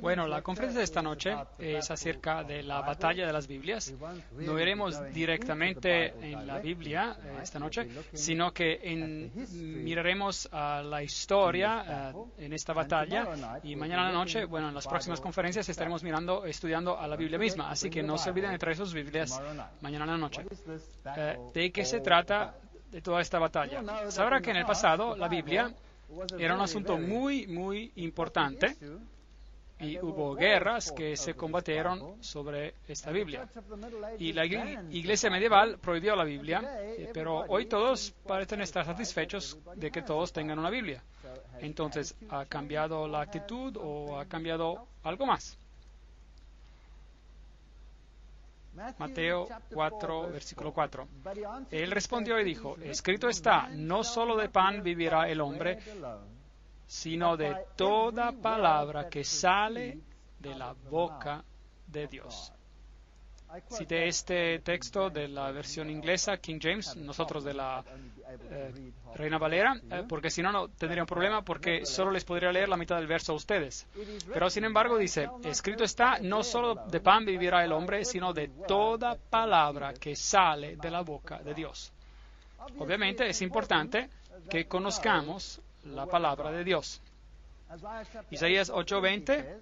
Bueno, la conferencia de esta noche es acerca de la batalla de las Biblias. No iremos directamente en la Biblia esta noche, sino que miraremos a la historia en esta batalla, y mañana a la noche, bueno, en las próximas conferencias estaremos estudiando a la Biblia misma. Así que no se olviden de traer sus Biblias mañana a la noche. ¿De qué se trata de toda esta batalla? Sabrá que en el pasado la Biblia era un asunto muy, muy importante, y hubo guerras que se combatieron sobre esta Biblia. Y la iglesia medieval prohibió la Biblia, pero hoy todos parecen estar satisfechos de que todos tengan una Biblia. Entonces, ¿ha cambiado la actitud o ha cambiado algo más? Mateo 4, versículo 4. Él respondió y dijo: escrito está, no solo de pan vivirá el hombre, sino de toda palabra que sale de la boca de Dios. Cité este texto de la versión inglesa, King James, nosotros de la Reina Valera, porque si no, no tendría un problema, porque solo les podría leer la mitad del verso a ustedes. Pero sin embargo dice: escrito está, no solo de pan vivirá el hombre, sino de toda palabra que sale de la boca de Dios. Obviamente es importante que conozcamos la palabra de Dios. Isaías 8:20,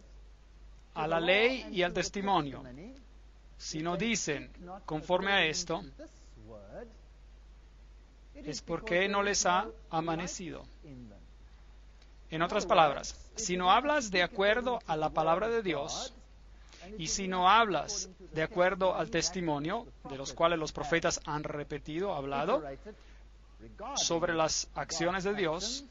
a la ley y al testimonio. Si no dicen conforme a esto, es porque no les ha amanecido. En otras palabras, si no hablas de acuerdo a la palabra de Dios, y si no hablas de acuerdo al testimonio, de los cuales los profetas han hablado, sobre las acciones de Dios,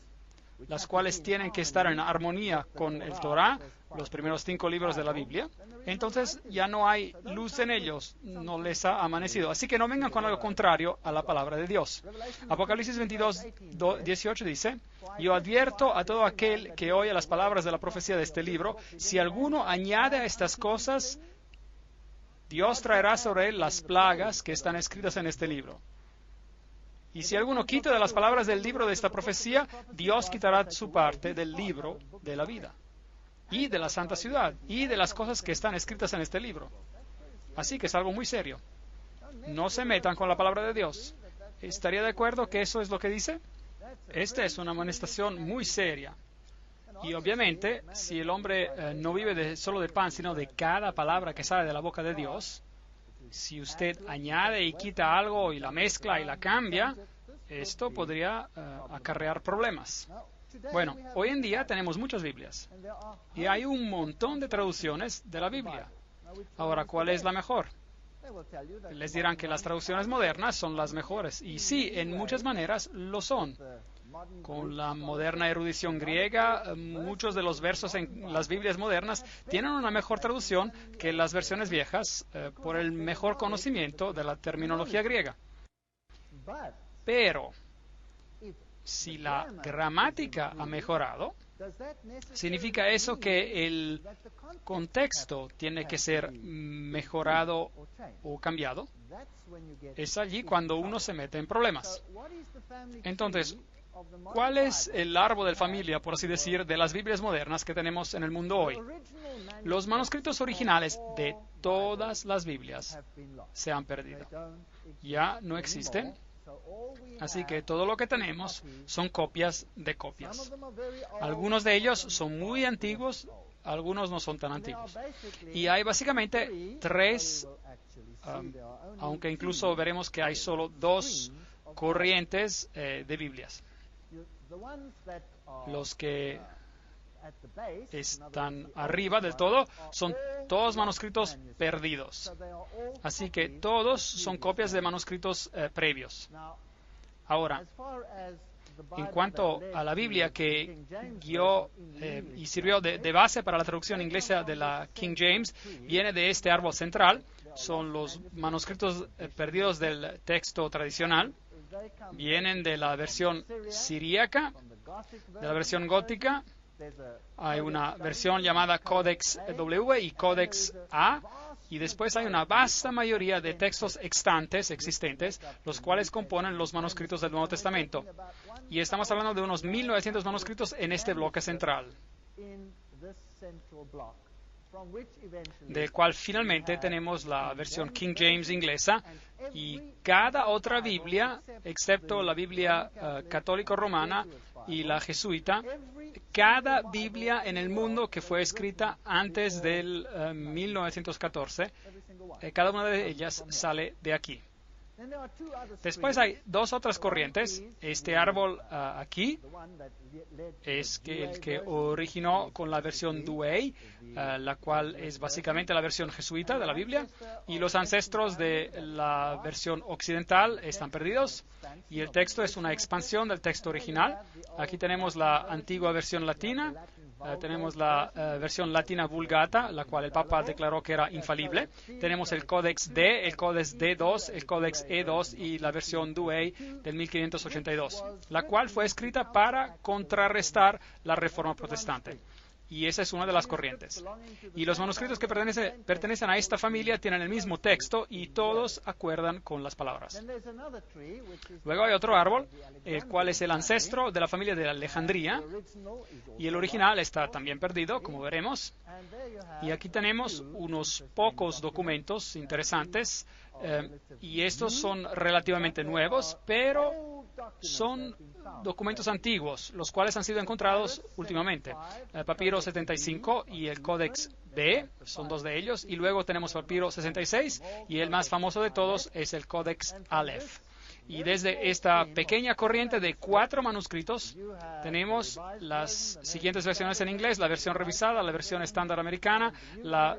las cuales tienen que estar en armonía con el Torah, los primeros 5 libros de la Biblia, entonces ya no hay luz en ellos, no les ha amanecido. Así que no vengan con algo contrario a la palabra de Dios. Apocalipsis 22:18 dice: yo advierto a todo aquel que oye las palabras de la profecía de este libro, si alguno añade a estas cosas, Dios traerá sobre él las plagas que están escritas en este libro. Y si alguno quita de las palabras del libro de esta profecía, Dios quitará su parte del libro de la vida, y de la santa ciudad, y de las cosas que están escritas en este libro. Así que es algo muy serio. No se metan con la palabra de Dios. ¿Estaría de acuerdo que eso es lo que dice? Esta es una amonestación muy seria. Y obviamente, si el hombre no vive solo de pan, sino de cada palabra que sale de la boca de Dios, si usted añade y quita algo y la mezcla y la cambia, esto podría acarrear problemas. Bueno, hoy en día tenemos muchas Biblias y hay un montón de traducciones de la Biblia. Ahora, ¿cuál es la mejor? Les dirán que las traducciones modernas son las mejores. Y sí, en muchas maneras lo son. Con la moderna erudición griega, muchos de los versos en las Biblias modernas tienen una mejor traducción que las versiones viejas por el mejor conocimiento de la terminología griega. Pero, si la gramática ha mejorado, ¿significa eso que el contexto tiene que ser mejorado o cambiado? Es allí cuando uno se mete en problemas. Entonces, ¿cuál es el árbol de familia, por así decir, de las Biblias modernas que tenemos en el mundo hoy? Los manuscritos originales de todas las Biblias se han perdido. Ya no existen. Así que todo lo que tenemos son copias de copias. Algunos de ellos son muy antiguos, algunos no son tan antiguos. Y hay básicamente 3, aunque incluso veremos que hay solo 2 corrientes de Biblias. Los que están arriba del todo son todos manuscritos perdidos. Así que todos son copias de manuscritos previos. Ahora, en cuanto a la Biblia que guió y sirvió de base para la traducción inglesa de la King James, viene de este árbol central. Son los manuscritos perdidos del texto tradicional. Vienen de la versión siríaca, de la versión gótica. Hay una versión llamada Codex W y Codex A, y después hay una vasta mayoría de textos extantes existentes, los cuales componen los manuscritos del Nuevo Testamento. Y estamos hablando de unos 1900 manuscritos en este bloque central. del cual finalmente tenemos la versión King James inglesa, y cada otra Biblia, excepto la Biblia católico-romana y la jesuita, cada Biblia en el mundo que fue escrita antes del 1914, cada una de ellas sale de aquí. Después hay dos otras corrientes. Este árbol aquí es el que originó con la versión Douay, la cual es básicamente la versión jesuita de la Biblia, y los ancestros de la versión occidental están perdidos, y el texto es una expansión del texto original. Aquí tenemos la antigua versión latina. Tenemos la versión latina Vulgata, la cual el Papa declaró que era infalible. Tenemos el Codex D, el Codex D2, el Codex E2 y la versión Douay del 1582, la cual fue escrita para contrarrestar la Reforma Protestante. Y esa es una de las corrientes. Y los manuscritos que pertenecen a esta familia tienen el mismo texto y todos acuerdan con las palabras. Luego hay otro árbol, el cual es el ancestro de la familia de Alejandría, y el original está también perdido, como veremos. Y aquí tenemos unos pocos documentos interesantes, y estos son relativamente nuevos, pero son documentos antiguos, los cuales han sido encontrados últimamente. El Papiro 75 y el Codex B son dos de ellos, y luego tenemos Papiro 66, y el más famoso de todos es el Codex Aleph. Y desde esta pequeña corriente de 4 manuscritos tenemos las siguientes versiones en inglés: la versión revisada, la versión estándar americana, la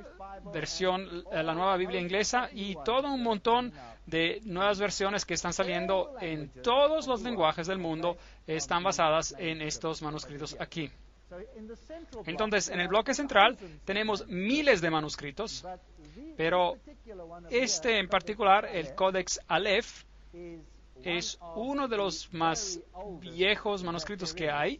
nueva Biblia inglesa, y todo un montón de nuevas versiones que están saliendo en todos los lenguajes del mundo. Están basadas en estos manuscritos aquí. Entonces, en el bloque central tenemos miles de manuscritos, pero este en particular, el Codex Aleph, es uno de los más viejos manuscritos que hay,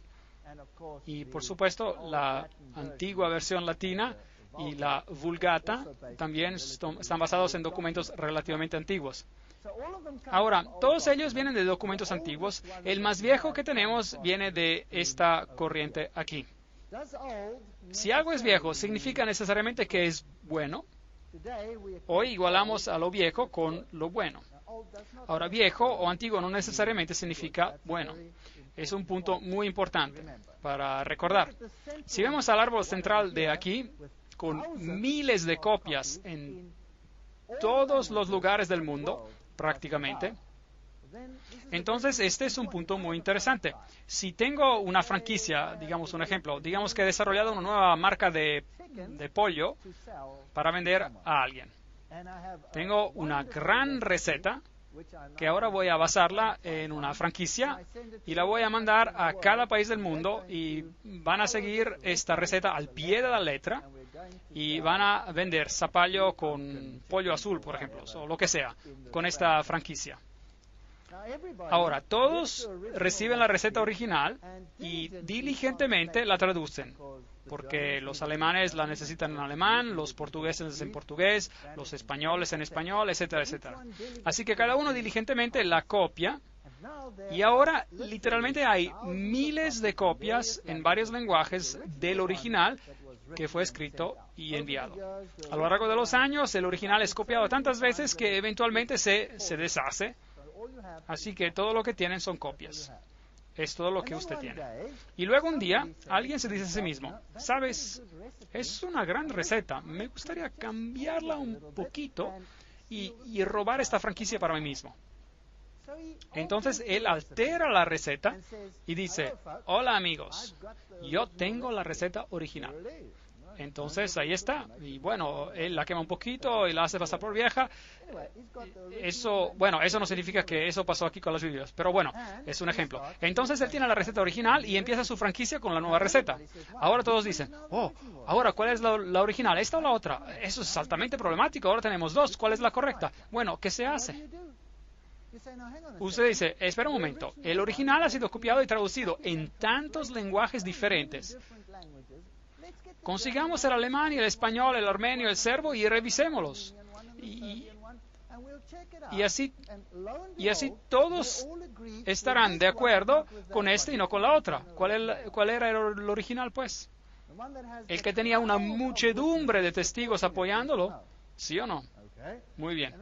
y por supuesto la antigua versión latina y la Vulgata también están basados en documentos relativamente antiguos. Ahora, todos ellos vienen de documentos antiguos. El más viejo que tenemos viene de esta corriente aquí. Si algo es viejo, ¿significa necesariamente que es bueno? Hoy igualamos a lo viejo con lo bueno. Ahora, viejo o antiguo no necesariamente significa bueno. Es un punto muy importante para recordar. Si vemos al árbol central de aquí, con miles de copias en todos los lugares del mundo, prácticamente, entonces este es un punto muy interesante. Si tengo una franquicia, digamos un ejemplo, digamos que he desarrollado una nueva marca de pollo para vender a alguien. Tengo una gran receta que ahora voy a basarla en una franquicia y la voy a mandar a cada país del mundo, y van a seguir esta receta al pie de la letra y van a vender zapallo con pollo azul, por ejemplo, o lo que sea, con esta franquicia. Ahora, todos reciben la receta original y diligentemente la traducen, porque los alemanes la necesitan en alemán, los portugueses en portugués, los españoles en español, etcétera, etcétera. Así que cada uno diligentemente la copia, y ahora literalmente hay miles de copias en varios lenguajes del original que fue escrito y enviado. A lo largo de los años, el original es copiado tantas veces que eventualmente se deshace. Así que todo lo que tienen son copias. Es todo lo que usted tiene. Y luego un día, alguien se dice a sí mismo: ¿sabes? Es una gran receta. Me gustaría cambiarla un poquito y robar esta franquicia para mí mismo. Entonces él altera la receta y dice: hola amigos, yo tengo la receta original. Entonces ahí está, y bueno, él la quema un poquito y la hace pasar por vieja. Eso no significa que eso pasó aquí con las Biblias, pero bueno, es un ejemplo. Entonces él tiene la receta original y empieza su franquicia con la nueva receta. Ahora todos dicen: ahora ¿cuál es la original? ¿Esta o la otra? Eso es altamente problemático, ahora tenemos dos, ¿cuál es la correcta? Bueno, ¿qué se hace? Usted dice: espera un momento, el original ha sido copiado y traducido en tantos lenguajes diferentes. Consigamos el alemán y el español, el armenio, el serbo, y revisémoslos. Y así todos estarán de acuerdo con este y no con la otra. ¿Cuál era el original, pues? El que tenía una muchedumbre de testigos apoyándolo, ¿sí o no? Muy bien.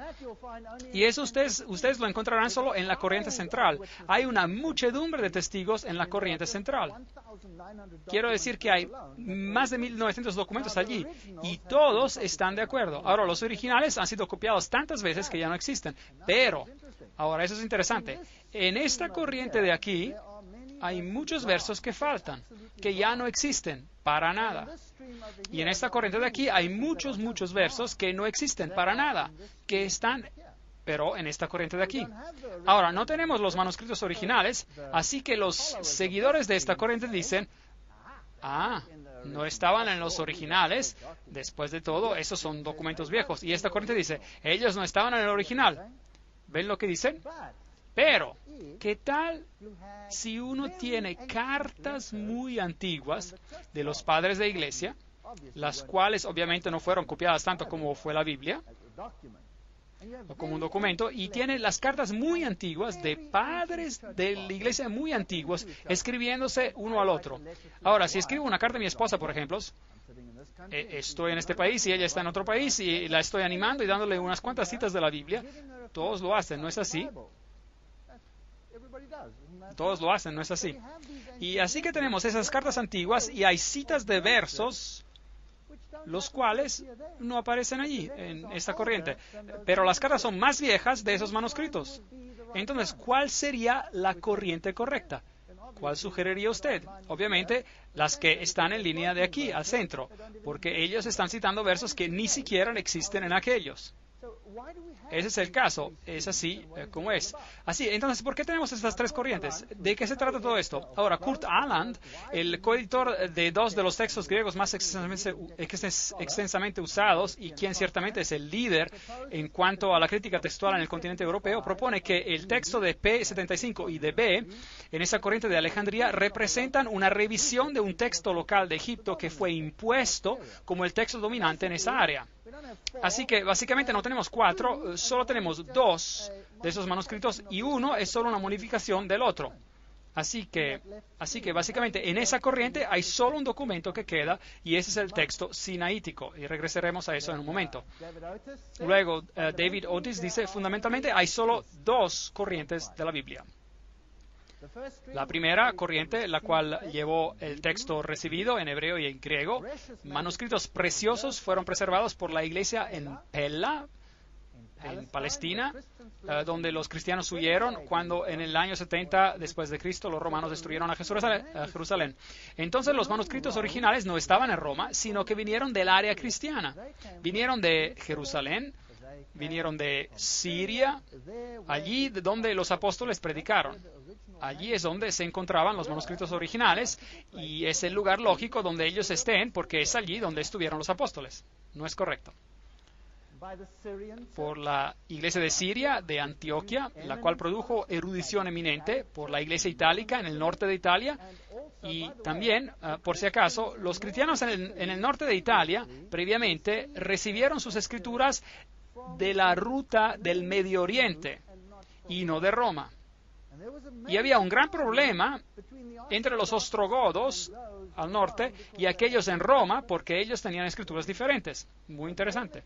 Y eso ustedes lo encontrarán solo en la corriente central. Hay una muchedumbre de testigos en la corriente central. Quiero decir que hay más de 1900 documentos allí y todos están de acuerdo. Ahora, los originales han sido copiados tantas veces que ya no existen. Pero, ahora eso es interesante. En esta corriente de aquí hay muchos versos que faltan, que ya no existen para nada. Y en esta corriente de aquí hay muchos versos que no existen para nada, que están, pero en esta corriente de aquí. Ahora, no tenemos los manuscritos originales, así que los seguidores de esta corriente dicen, no estaban en los originales, después de todo, esos son documentos viejos. Y esta corriente dice, ellos no estaban en el original. ¿Ven lo que dicen? Pero, ¿qué tal si uno tiene cartas muy antiguas de los padres de iglesia, las cuales obviamente no fueron copiadas tanto como fue la Biblia, o como un documento, y tiene las cartas muy antiguas de padres de la iglesia muy antiguos, escribiéndose uno al otro? Ahora, si escribo una carta a mi esposa, por ejemplo, estoy en este país y ella está en otro país y la estoy animando y dándole unas cuantas citas de la Biblia, todos lo hacen, ¿no es así? Todos lo hacen, ¿no es así? Y así que tenemos esas cartas antiguas y hay citas de versos, los cuales no aparecen allí, en esta corriente. Pero las cartas son más viejas de esos manuscritos. Entonces, ¿cuál sería la corriente correcta? ¿Cuál sugeriría usted? Obviamente, las que están en línea de aquí, al centro, porque ellos están citando versos que ni siquiera existen en aquellos. Ese es el caso, es así como es. Así, entonces, ¿por qué tenemos estas tres corrientes? ¿De qué se trata todo esto? Ahora, Kurt Aland, el coeditor de dos de los textos griegos más extensamente usados y quien ciertamente es el líder en cuanto a la crítica textual en el continente europeo, propone que el texto de P75 y de B, en esa corriente de Alejandría, representan una revisión de un texto local de Egipto que fue impuesto como el texto dominante en esa área. Así que básicamente no tenemos cuatro, solo tenemos dos de esos manuscritos y uno es solo una modificación del otro. Así que básicamente en esa corriente hay solo un documento que queda y ese es el texto sinaítico y regresaremos a eso en un momento. Luego, David Otis dice, fundamentalmente hay solo dos corrientes de la Biblia. La primera corriente, la cual llevó el texto recibido en hebreo y en griego, manuscritos preciosos fueron preservados por la iglesia en Pella, en Palestina, donde los cristianos huyeron cuando en el año 70 después de Cristo los romanos destruyeron a Jerusalén. Entonces los manuscritos originales no estaban en Roma, sino que vinieron del área cristiana. Vinieron de Jerusalén, vinieron de Siria, allí donde los apóstoles predicaron. Allí es donde se encontraban los manuscritos originales y es el lugar lógico donde ellos estén porque es allí donde estuvieron los apóstoles. ¿No es correcto? Por la iglesia de Siria, de Antioquia, la cual produjo erudición eminente, por la iglesia itálica en el norte de Italia y también, por si acaso, los cristianos en el norte de Italia previamente recibieron sus escrituras de la ruta del Medio Oriente y no de Roma. Y había un gran problema entre los ostrogodos al norte y aquellos en Roma porque ellos tenían escrituras diferentes. Muy interesante.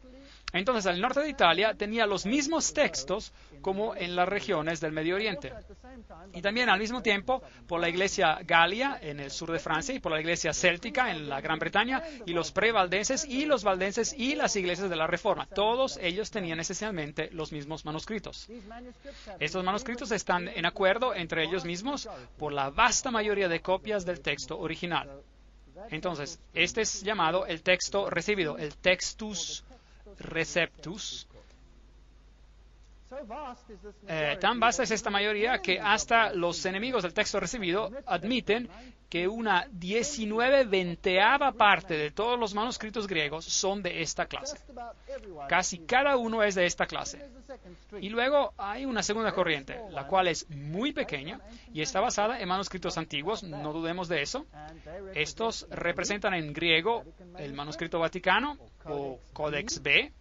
Entonces, el norte de Italia tenía los mismos textos como en las regiones del Medio Oriente. Y también al mismo tiempo por la iglesia galia en el sur de Francia y por la iglesia céltica en la Gran Bretaña y los prevaldenses y los valdenses y las iglesias de la Reforma. Todos ellos tenían esencialmente los mismos manuscritos. Estos manuscritos están en acuerdo entre ellos mismos por la vasta mayoría de copias del texto original. Entonces, este es llamado el texto recibido, el textus receptus. Tan vasta es esta mayoría que hasta los enemigos del texto recibido admiten que una 19/20ª parte de todos los manuscritos griegos son de esta clase. Casi cada uno es de esta clase. Y luego hay una segunda corriente, la cual es muy pequeña y está basada en manuscritos antiguos, no dudemos de eso. Estos representan en griego el manuscrito Vaticano o Codex B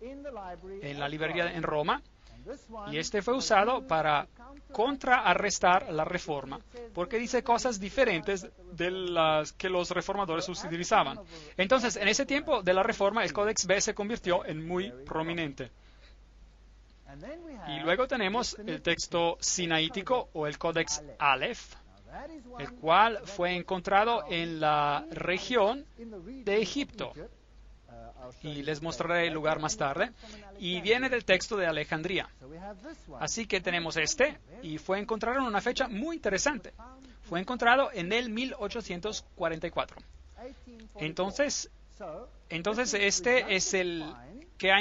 en la librería en Roma. Y este fue usado para contrarrestar la reforma, porque dice cosas diferentes de las que los reformadores utilizaban. Entonces, en ese tiempo de la reforma, el Codex B se convirtió en muy prominente. Y luego tenemos el texto sinaítico o el Codex Aleph, el cual fue encontrado en la región de Egipto. Y les mostraré el lugar más tarde. Y viene del texto de Alejandría. Así que tenemos este, y fue encontrado en una fecha muy interesante. Fue encontrado en el 1844. Entonces este es el que ha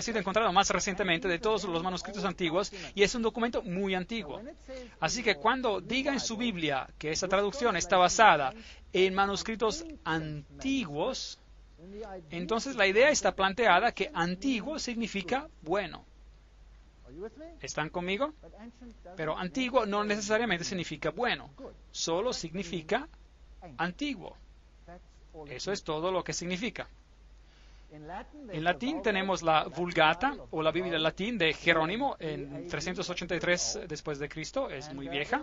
sido encontrado más recientemente de todos los manuscritos antiguos, y es un documento muy antiguo. Así que cuando diga en su Biblia que esa traducción está basada en manuscritos antiguos, entonces la idea está planteada que antiguo significa bueno. ¿Están conmigo? Pero antiguo no necesariamente significa bueno, solo significa antiguo. Eso es todo lo que significa. En latín tenemos la Vulgata o la Biblia latín de Jerónimo en 383 después de Cristo, es muy vieja.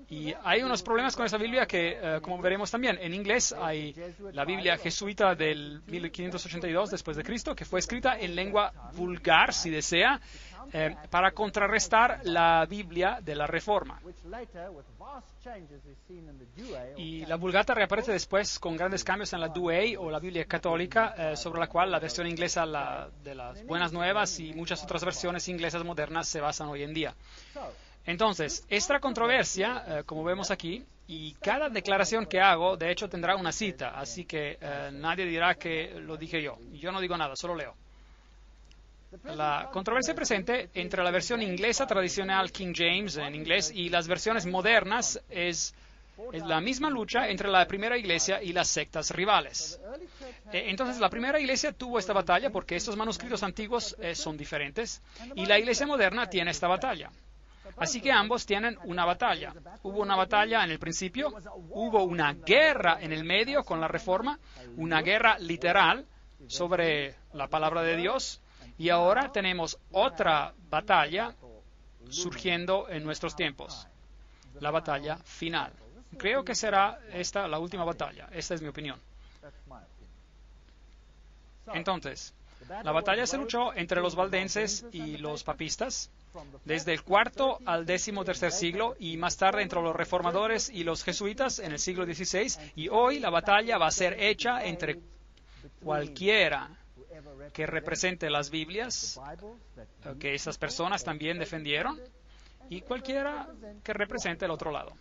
Y hay unos problemas con esa Biblia que, como veremos también, en inglés hay la Biblia jesuita del 1582 después de Cristo, que fue escrita en lengua vulgar, si desea, para contrarrestar la Biblia de la Reforma. Y la Vulgata reaparece después con grandes cambios en la Douay o la Biblia católica, sobre la cual la versión inglesa de las Buenas Nuevas y muchas otras versiones inglesas modernas se basan hoy en día. Entonces, esta controversia, como vemos aquí, y cada declaración que hago, de hecho, tendrá una cita, así que nadie dirá que lo dije yo. Yo no digo nada, solo leo. La controversia presente entre la versión inglesa tradicional King James en inglés y las versiones modernas es la misma lucha entre la primera iglesia y las sectas rivales. Entonces, la primera iglesia tuvo esta batalla porque estos manuscritos antiguos son diferentes, y la iglesia moderna tiene esta batalla. Así que ambos tienen una batalla. Hubo una batalla en el principio, hubo una guerra en el medio con la Reforma, una guerra literal sobre la palabra de Dios, y ahora tenemos otra batalla surgiendo en nuestros tiempos, la batalla final. Creo que será esta la última batalla. Esta es mi opinión. Entonces, la batalla se luchó entre los valdenses y los papistas desde el IV al XIII siglo, y más tarde entre los reformadores y los jesuitas en el siglo XVI, y hoy la batalla va a ser hecha entre cualquiera que represente las Biblias, que esas personas también defendieron, y cualquiera que represente el otro lado.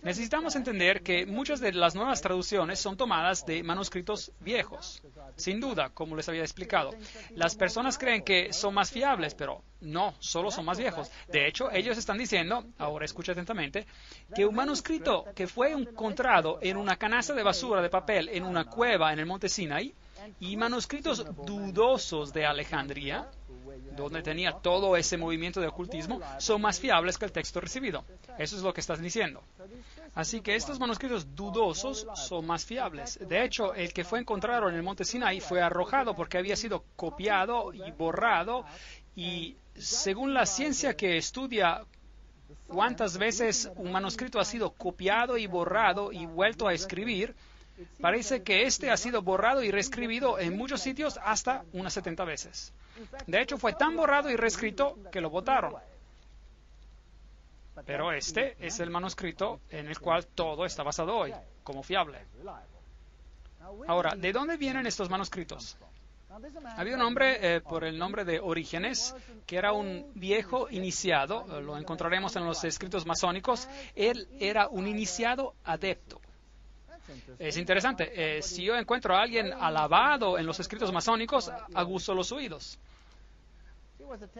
Necesitamos entender que muchas de las nuevas traducciones son tomadas de manuscritos viejos. Sin duda, como les había explicado, las personas creen que son más fiables, pero no, solo son más viejos. De hecho, ellos están diciendo, ahora escucha atentamente, que un manuscrito que fue encontrado en una canasta de basura de papel en una cueva en el monte Sinaí, y manuscritos dudosos de Alejandría, donde tenía todo ese movimiento de ocultismo, son más fiables que el texto recibido. Eso es lo que estás diciendo. Así que estos manuscritos dudosos son más fiables. De hecho, el que fue encontrado en el monte Sinaí fue arrojado porque había sido copiado y borrado, y según la ciencia que estudia cuántas veces un manuscrito ha sido copiado y borrado y vuelto a escribir, parece que este ha sido borrado y reescribido en muchos sitios hasta unas 70 veces. De hecho, fue tan borrado y reescrito que lo botaron. Pero este es el manuscrito en el cual todo está basado hoy, como fiable. Ahora, ¿de dónde vienen estos manuscritos? Había un hombre por el nombre de Orígenes, que era un viejo iniciado, lo encontraremos en los escritos masónicos. Él era un iniciado adepto. Es interesante, si yo encuentro a alguien alabado en los escritos masónicos, aguzo los oídos.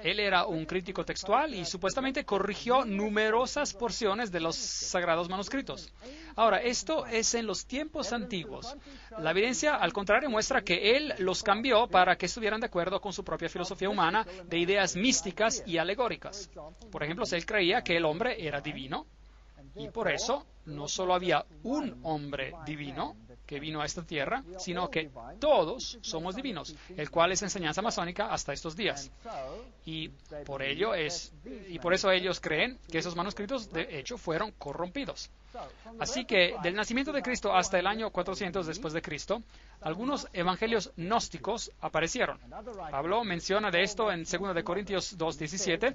Él era un crítico textual y supuestamente corrigió numerosas porciones de los sagrados manuscritos. Ahora, esto es en los tiempos antiguos. La evidencia, al contrario, muestra que él los cambió para que estuvieran de acuerdo con su propia filosofía humana de ideas místicas y alegóricas. Por ejemplo, él creía que el hombre era divino, y por eso no solo había un hombre divino, que vino a esta tierra, sino que todos somos divinos, el cual es enseñanza masónica hasta estos días. Y por eso ellos creen que esos manuscritos, de hecho, fueron corrompidos. Así que del nacimiento de Cristo hasta el año 400 después de Cristo, algunos evangelios gnósticos aparecieron. Pablo menciona de esto en 2 de Corintios 2:17,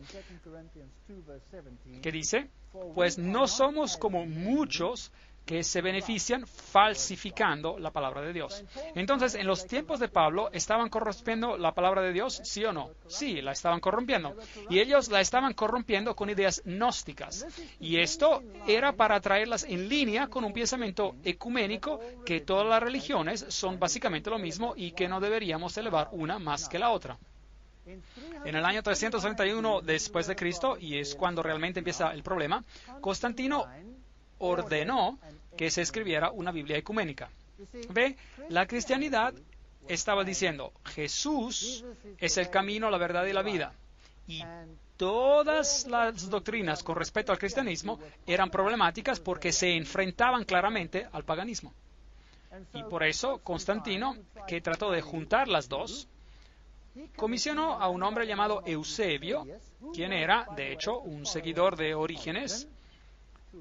que dice: pues no somos como muchos que se benefician falsificando la palabra de Dios. Entonces, en los tiempos de Pablo, ¿estaban corrompiendo la palabra de Dios? ¿Sí o no? Sí, la estaban corrompiendo. Y ellos la estaban corrompiendo con ideas gnósticas. Y esto era para traerlas en línea con un pensamiento ecuménico, que todas las religiones son básicamente lo mismo y que no deberíamos elevar una más que la otra. En el año 331 después de Cristo, y es cuando realmente empieza el problema, Constantino ordenó que se escribiera una Biblia ecuménica. Ve, la cristianidad estaba diciendo: Jesús es el camino, la verdad y la vida. Y todas las doctrinas con respecto al cristianismo eran problemáticas porque se enfrentaban claramente al paganismo. Y por eso Constantino, que trató de juntar las dos, comisionó a un hombre llamado Eusebio, quien era, de hecho, un seguidor de Orígenes,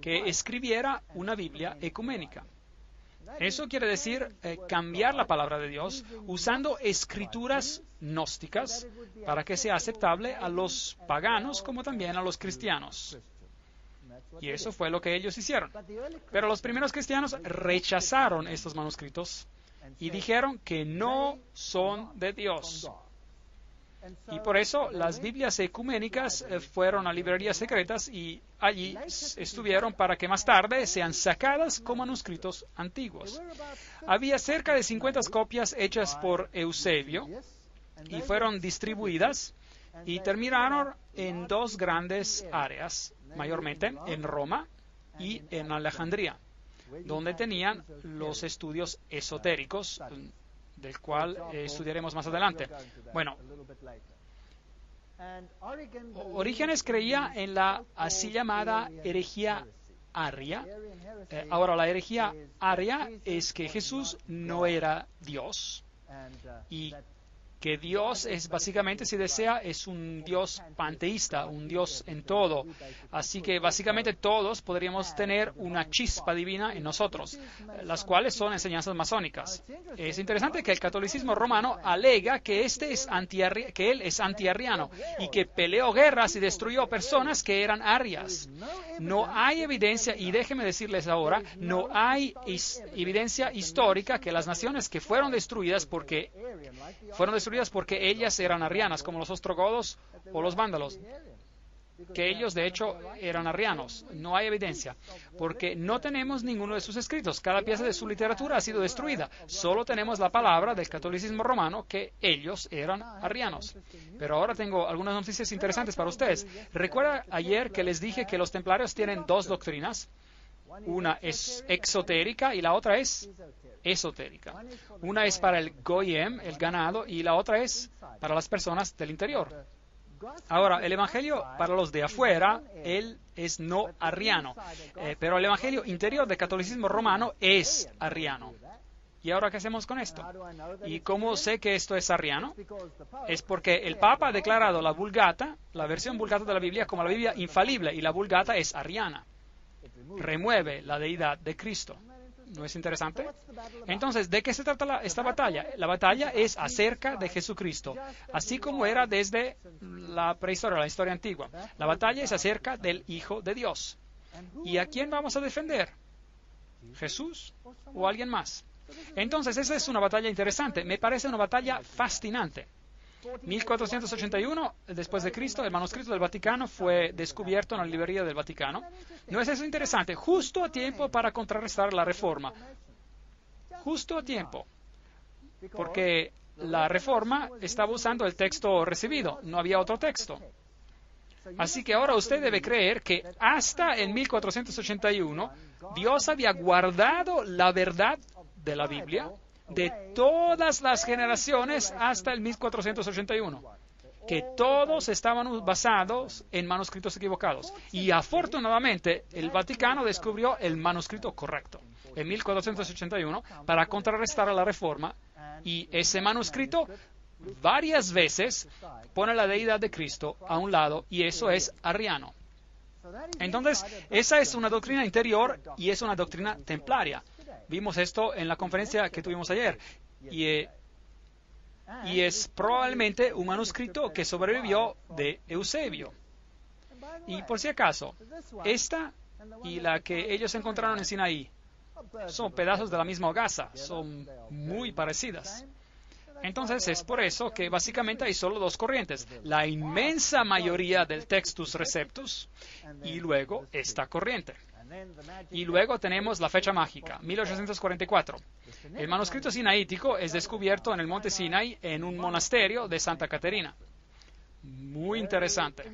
que escribiera una Biblia ecuménica. Eso quiere decir cambiar la palabra de Dios usando escrituras gnósticas para que sea aceptable a los paganos como también a los cristianos. Y eso fue lo que ellos hicieron. Pero los primeros cristianos rechazaron estos manuscritos y dijeron que no son de Dios. Y por eso las Biblias ecuménicas fueron a librerías secretas y allí estuvieron para que más tarde sean sacadas como manuscritos antiguos. Había cerca de 50 copias hechas por Eusebio y fueron distribuidas y terminaron en dos grandes áreas, mayormente en Roma y en Alejandría, donde tenían los estudios esotéricos, del cual estudiaremos más adelante. Bueno, Orígenes creía en la así llamada herejía aria. Ahora, la herejía aria es que Jesús no era Dios y que Dios es básicamente, si desea, es un Dios panteísta, un Dios en todo. Así que básicamente todos podríamos tener una chispa divina en nosotros, las cuales son enseñanzas masónicas. Es interesante que el catolicismo romano alega que él es antiarriano y que peleó guerras y destruyó personas que eran arias. No hay evidencia, y déjenme decirles ahora, no hay evidencia histórica que las naciones que fueron destruidas porque ellas eran arrianas, como los ostrogodos o los vándalos, que ellos de hecho eran arrianos. No hay evidencia, porque no tenemos ninguno de sus escritos. Cada pieza de su literatura ha sido destruida. Solo tenemos la palabra del catolicismo romano que ellos eran arrianos. Pero ahora tengo algunas noticias interesantes para ustedes. ¿Recuerda ayer que les dije que los templarios tienen dos doctrinas? Una es exotérica y la otra es esotérica. Una es para el goyim, el ganado, y la otra es para las personas del interior. Ahora, el evangelio para los de afuera, él es no arriano, pero el evangelio interior del catolicismo romano es arriano. ¿Y ahora qué hacemos con esto? ¿Y cómo sé que esto es arriano? Es porque el Papa ha declarado la Vulgata, la versión Vulgata de la Biblia, como la Biblia infalible, y la Vulgata es arriana. Remueve la deidad de Cristo. ¿No es interesante? Entonces, ¿de qué se trata esta batalla? La batalla es acerca de Jesucristo, así como era desde la prehistoria, la historia antigua. La batalla es acerca del Hijo de Dios. ¿Y a quién vamos a defender? ¿Jesús o alguien más? Entonces, esa es una batalla interesante. Me parece una batalla fascinante. 1481 después de Cristo, el manuscrito del Vaticano fue descubierto en la librería del Vaticano. ¿No es eso interesante? Justo a tiempo para contrarrestar la Reforma. Justo a tiempo. Porque la Reforma estaba usando el texto recibido, no había otro texto. Así que ahora usted debe creer que hasta en 1481 Dios había guardado la verdad de la Biblia de todas las generaciones hasta el 1481, que todos estaban basados en manuscritos equivocados. Y afortunadamente el Vaticano descubrió el manuscrito correcto. en 1481 para contrarrestar a la Reforma, y ese manuscrito varias veces pone la deidad de Cristo a un lado, y eso es arriano. Entonces, esa es una doctrina interior y es una doctrina templaria. Vimos esto en la conferencia que tuvimos ayer, y es probablemente un manuscrito que sobrevivió de Eusebio. Y por si acaso, esta y la que ellos encontraron en Sinaí son pedazos de la misma hogaza, son muy parecidas. Entonces es por eso que básicamente hay solo dos corrientes: la inmensa mayoría del Textus Receptus y luego esta corriente. Y luego tenemos la fecha mágica, 1844. El manuscrito sinaítico es descubierto en el monte Sinai en un monasterio de Santa Caterina. Muy interesante.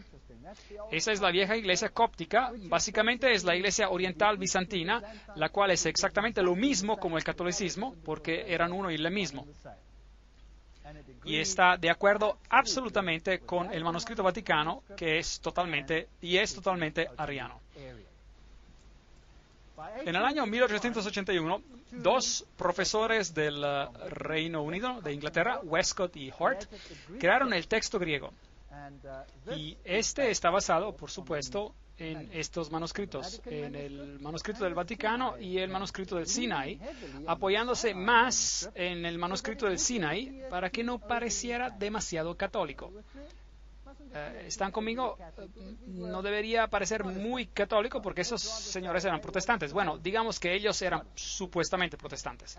Esa es la vieja iglesia cóptica, básicamente es la iglesia oriental bizantina, la cual es exactamente lo mismo como el catolicismo, porque eran uno y el mismo. Y está de acuerdo absolutamente con el manuscrito vaticano, que es totalmente arriano. En el año 1881, dos profesores del Reino Unido, de Inglaterra, Westcott y Hort, crearon el texto griego. Y este está basado, por supuesto, en estos manuscritos, en el manuscrito del Vaticano y el manuscrito del Sinai, apoyándose más en el manuscrito del Sinai para que no pareciera demasiado católico. ¿Están conmigo? No debería parecer muy católico porque esos señores eran protestantes. Bueno, digamos que ellos eran supuestamente protestantes.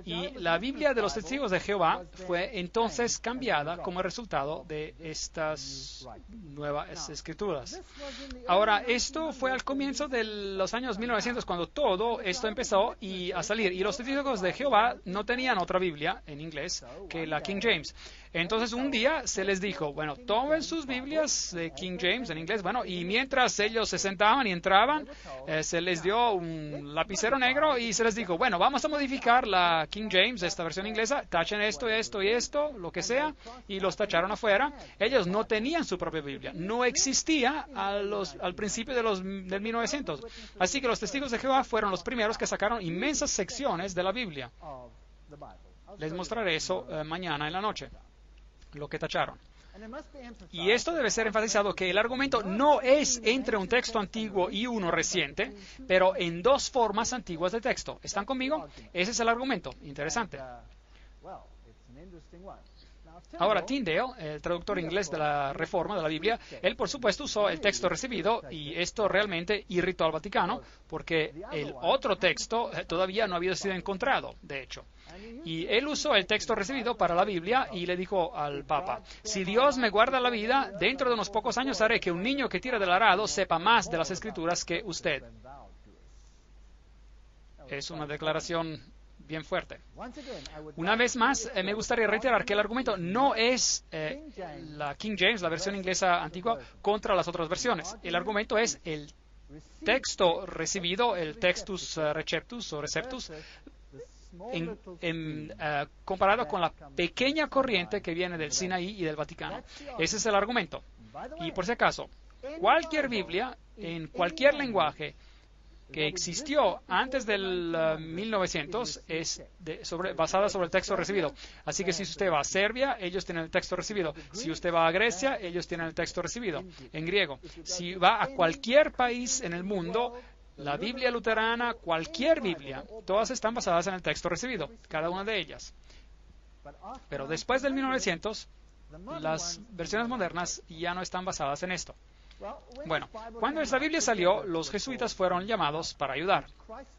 Y la Biblia de los Testigos de Jehová fue entonces cambiada como resultado de estas nuevas escrituras. Ahora, esto fue al comienzo de los años 1900 cuando todo esto empezó a salir. Y los Testigos de Jehová no tenían otra Biblia en inglés que la King James. Entonces un día se les dijo, bueno, tomen sus Biblias de King James en inglés, bueno, y mientras ellos se sentaban y entraban, se les dio un lapicero negro y se les dijo, bueno, vamos a modificar la King James, esta versión inglesa, tachen esto, esto y esto, lo que sea, y los tacharon afuera. Ellos no tenían su propia Biblia, no existía al principio del 1900. Así que los Testigos de Jehová fueron los primeros que sacaron inmensas secciones de la Biblia. Les mostraré eso mañana en la noche, lo que tacharon. Y esto debe ser enfatizado, que el argumento no es entre un texto antiguo y uno reciente, pero en dos formas antiguas de texto. ¿Están conmigo? Ese es el argumento. Interesante. Ahora, Tyndale, el traductor inglés de la Reforma de la Biblia, él por supuesto usó el texto recibido, y esto realmente irritó al Vaticano, porque el otro texto todavía no había sido encontrado, de hecho. Y él usó el texto recibido para la Biblia y le dijo al Papa, si Dios me guarda la vida, dentro de unos pocos años haré que un niño que tira del arado sepa más de las Escrituras que usted. Es una declaración bien fuerte. Una vez más, me gustaría reiterar que el argumento no es la King James, la versión inglesa antigua, contra las otras versiones. El argumento es el texto recibido, el textus receptus o receptus, comparado con la pequeña corriente que viene del Sinaí y del Vaticano. Ese es el argumento. Y por si acaso, cualquier Biblia, en cualquier lenguaje que existió antes del 1900 es basada sobre el texto recibido. Así que si usted va a Serbia, ellos tienen el texto recibido. Si usted va a Grecia, ellos tienen el texto recibido en griego. Si va a cualquier país en el mundo, la Biblia luterana, cualquier Biblia, todas están basadas en el texto recibido, cada una de ellas. Pero después del 1900, las versiones modernas ya no están basadas en esto. Bueno, cuando esta Biblia salió, los jesuitas fueron llamados para ayudar.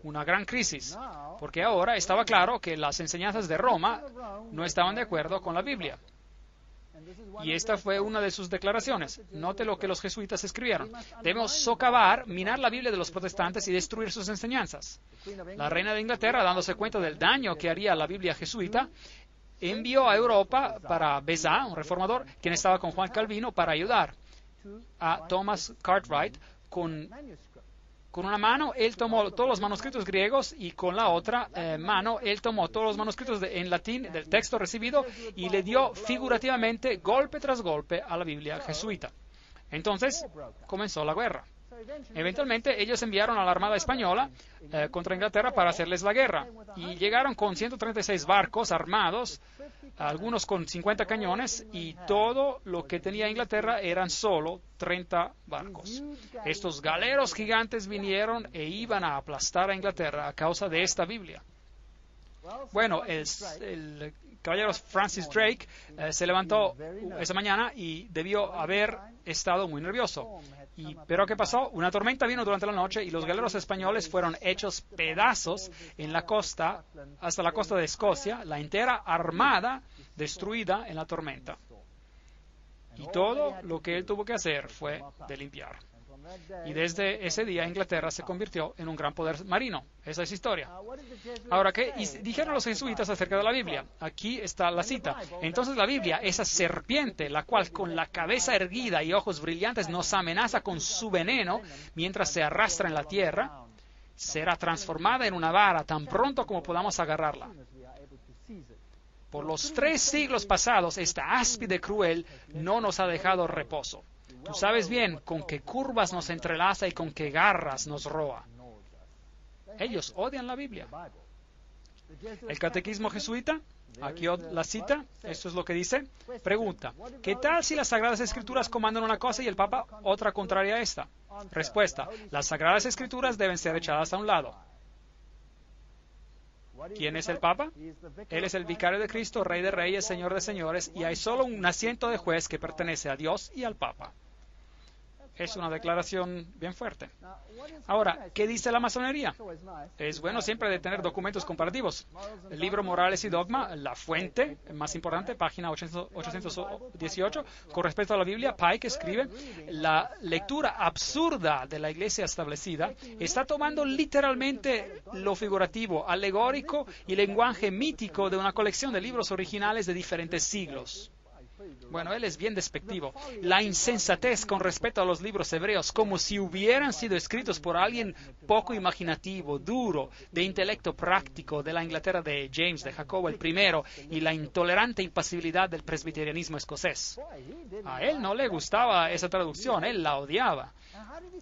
Una gran crisis, porque ahora estaba claro que las enseñanzas de Roma no estaban de acuerdo con la Biblia. Y esta fue una de sus declaraciones. Note lo que los jesuitas escribieron. Debemos socavar, minar la Biblia de los protestantes y destruir sus enseñanzas. La reina de Inglaterra, dándose cuenta del daño que haría la Biblia jesuita, envió a Europa para Beza, un reformador, quien estaba con Juan Calvino, para ayudar a Thomas Cartwright. Con una mano él tomó todos los manuscritos griegos y con la otra mano él tomó todos los manuscritos en latín del texto recibido y le dio figurativamente golpe tras golpe a la Biblia jesuita. Entonces comenzó la guerra. Eventualmente ellos enviaron a la Armada Española contra Inglaterra para hacerles la guerra y llegaron con 136 barcos armados, algunos con 50 cañones, y todo lo que tenía Inglaterra eran solo 30 barcos. Estos galeros gigantes vinieron e iban a aplastar a Inglaterra a causa de esta Biblia. Bueno, el caballero Francis Drake se levantó esa mañana y debió haber estado muy nervioso. Pero ¿qué pasó? Una tormenta vino durante la noche y los galeros españoles fueron hechos pedazos en la costa, hasta la costa de Escocia, la entera armada destruida en la tormenta. Y todo lo que él tuvo que hacer fue de limpiar. Y desde ese día Inglaterra se convirtió en un gran poder marino. Esa es historia. Ahora, ¿qué dijeron los jesuitas acerca de la Biblia? Aquí está la cita. Entonces la Biblia, esa serpiente, la cual con la cabeza erguida y ojos brillantes nos amenaza con su veneno mientras se arrastra en la tierra, será transformada en una vara tan pronto como podamos agarrarla. Por los 3 siglos pasados, esta áspide cruel no nos ha dejado reposo. Tú sabes bien con qué curvas nos entrelaza y con qué garras nos roa. Ellos odian la Biblia. El catequismo jesuita, aquí la cita, esto es lo que dice. Pregunta, ¿qué tal si las Sagradas Escrituras comandan una cosa y el Papa otra contraria a esta? Respuesta, las Sagradas Escrituras deben ser echadas a un lado. ¿Quién es el Papa? Él es el vicario de Cristo, Rey de Reyes, Señor de Señores, y hay solo un asiento de juez que pertenece a Dios y al Papa. Es una declaración bien fuerte. Ahora, ¿qué dice la masonería? Es bueno siempre de tener documentos comparativos. El libro Morales y Dogma, la fuente más importante, página 818, con respecto a la Biblia, Pike escribe, la lectura absurda de la iglesia establecida está tomando literalmente lo figurativo, alegórico y lenguaje mítico de una colección de libros originales de diferentes siglos. Bueno, él es bien despectivo. La insensatez con respecto a los libros hebreos, como si hubieran sido escritos por alguien poco imaginativo, duro, de intelecto práctico, de la Inglaterra de James, de Jacobo el I, y la intolerante impasibilidad del presbiterianismo escocés. A él no le gustaba esa traducción, él la odiaba.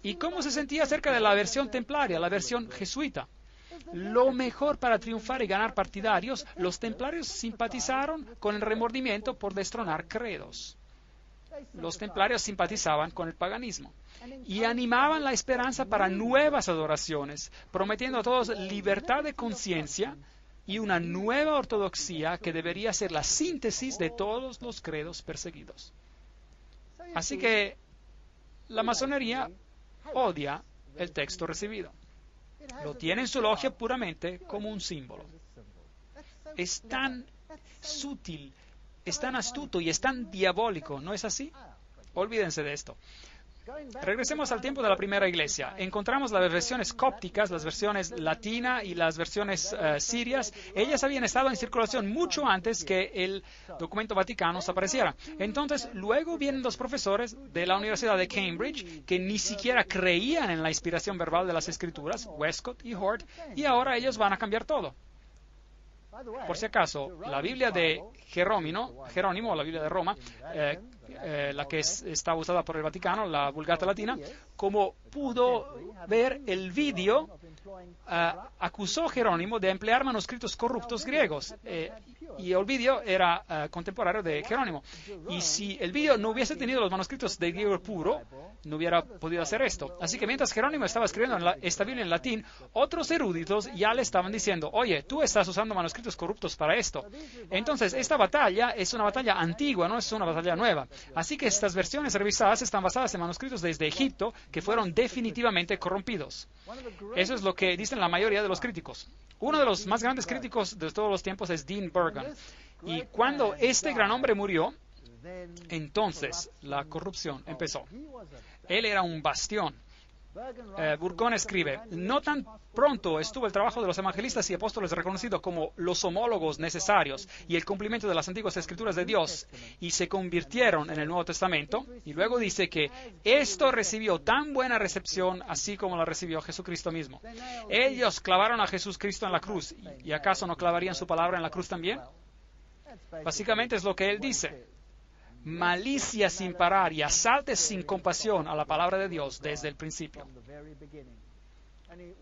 ¿Y cómo se sentía acerca de la versión templaria, la versión jesuita? Lo mejor para triunfar y ganar partidarios, los templarios simpatizaron con el remordimiento por destronar credos. Los templarios simpatizaban con el paganismo y animaban la esperanza para nuevas adoraciones, prometiendo a todos libertad de conciencia y una nueva ortodoxia que debería ser la síntesis de todos los credos perseguidos. Así que la masonería odia el texto recibido. Lo tiene en su logia puramente como un símbolo. Es tan sutil, es tan astuto y es tan diabólico, ¿no es así? Olvídense de esto. Regresemos al tiempo de la primera iglesia. Encontramos las versiones cópticas, las versiones latina y las versiones sirias. Ellas habían estado en circulación mucho antes que el documento Vaticano apareciera. Entonces, luego vienen los profesores de la Universidad de Cambridge que ni siquiera creían en la inspiración verbal de las Escrituras, Westcott y Hort, y ahora ellos van a cambiar todo. Por si acaso, la Biblia de Jerónimo, la Biblia de Roma, la que está usada por el Vaticano, la Vulgata Latina, como pudo ver el vídeo, acusó Jerónimo de emplear manuscritos corruptos griegos. Y el vídeo era contemporáneo de Jerónimo. Y si el vídeo no hubiese tenido los manuscritos de griego puro, no hubiera podido hacer esto. Así que mientras Jerónimo estaba escribiendo esta Biblia en latín, otros eruditos ya le estaban diciendo, oye, tú estás usando manuscritos corruptos para esto. Entonces, esta batalla es una batalla antigua, no es una batalla nueva. Así que estas versiones revisadas están basadas en manuscritos desde Egipto que fueron definitivamente corrompidos. Eso es lo que dicen la mayoría de los críticos. Uno de los más grandes críticos de todos los tiempos es Dean Burgon. Y cuando este gran hombre murió, entonces la corrupción empezó. Él era un bastión. Burgon escribe, no tan pronto estuvo el trabajo de los evangelistas y apóstoles reconocido como los homólogos necesarios y el cumplimiento de las antiguas escrituras de Dios y se convirtieron en el Nuevo Testamento, y luego dice que esto recibió tan buena recepción así como la recibió Jesucristo mismo. Ellos clavaron a Jesucristo en la cruz, ¿y acaso no clavarían su palabra en la cruz también? Básicamente es lo que él dice. malicia sin parar y asaltes sin compasión a la palabra de Dios desde el principio.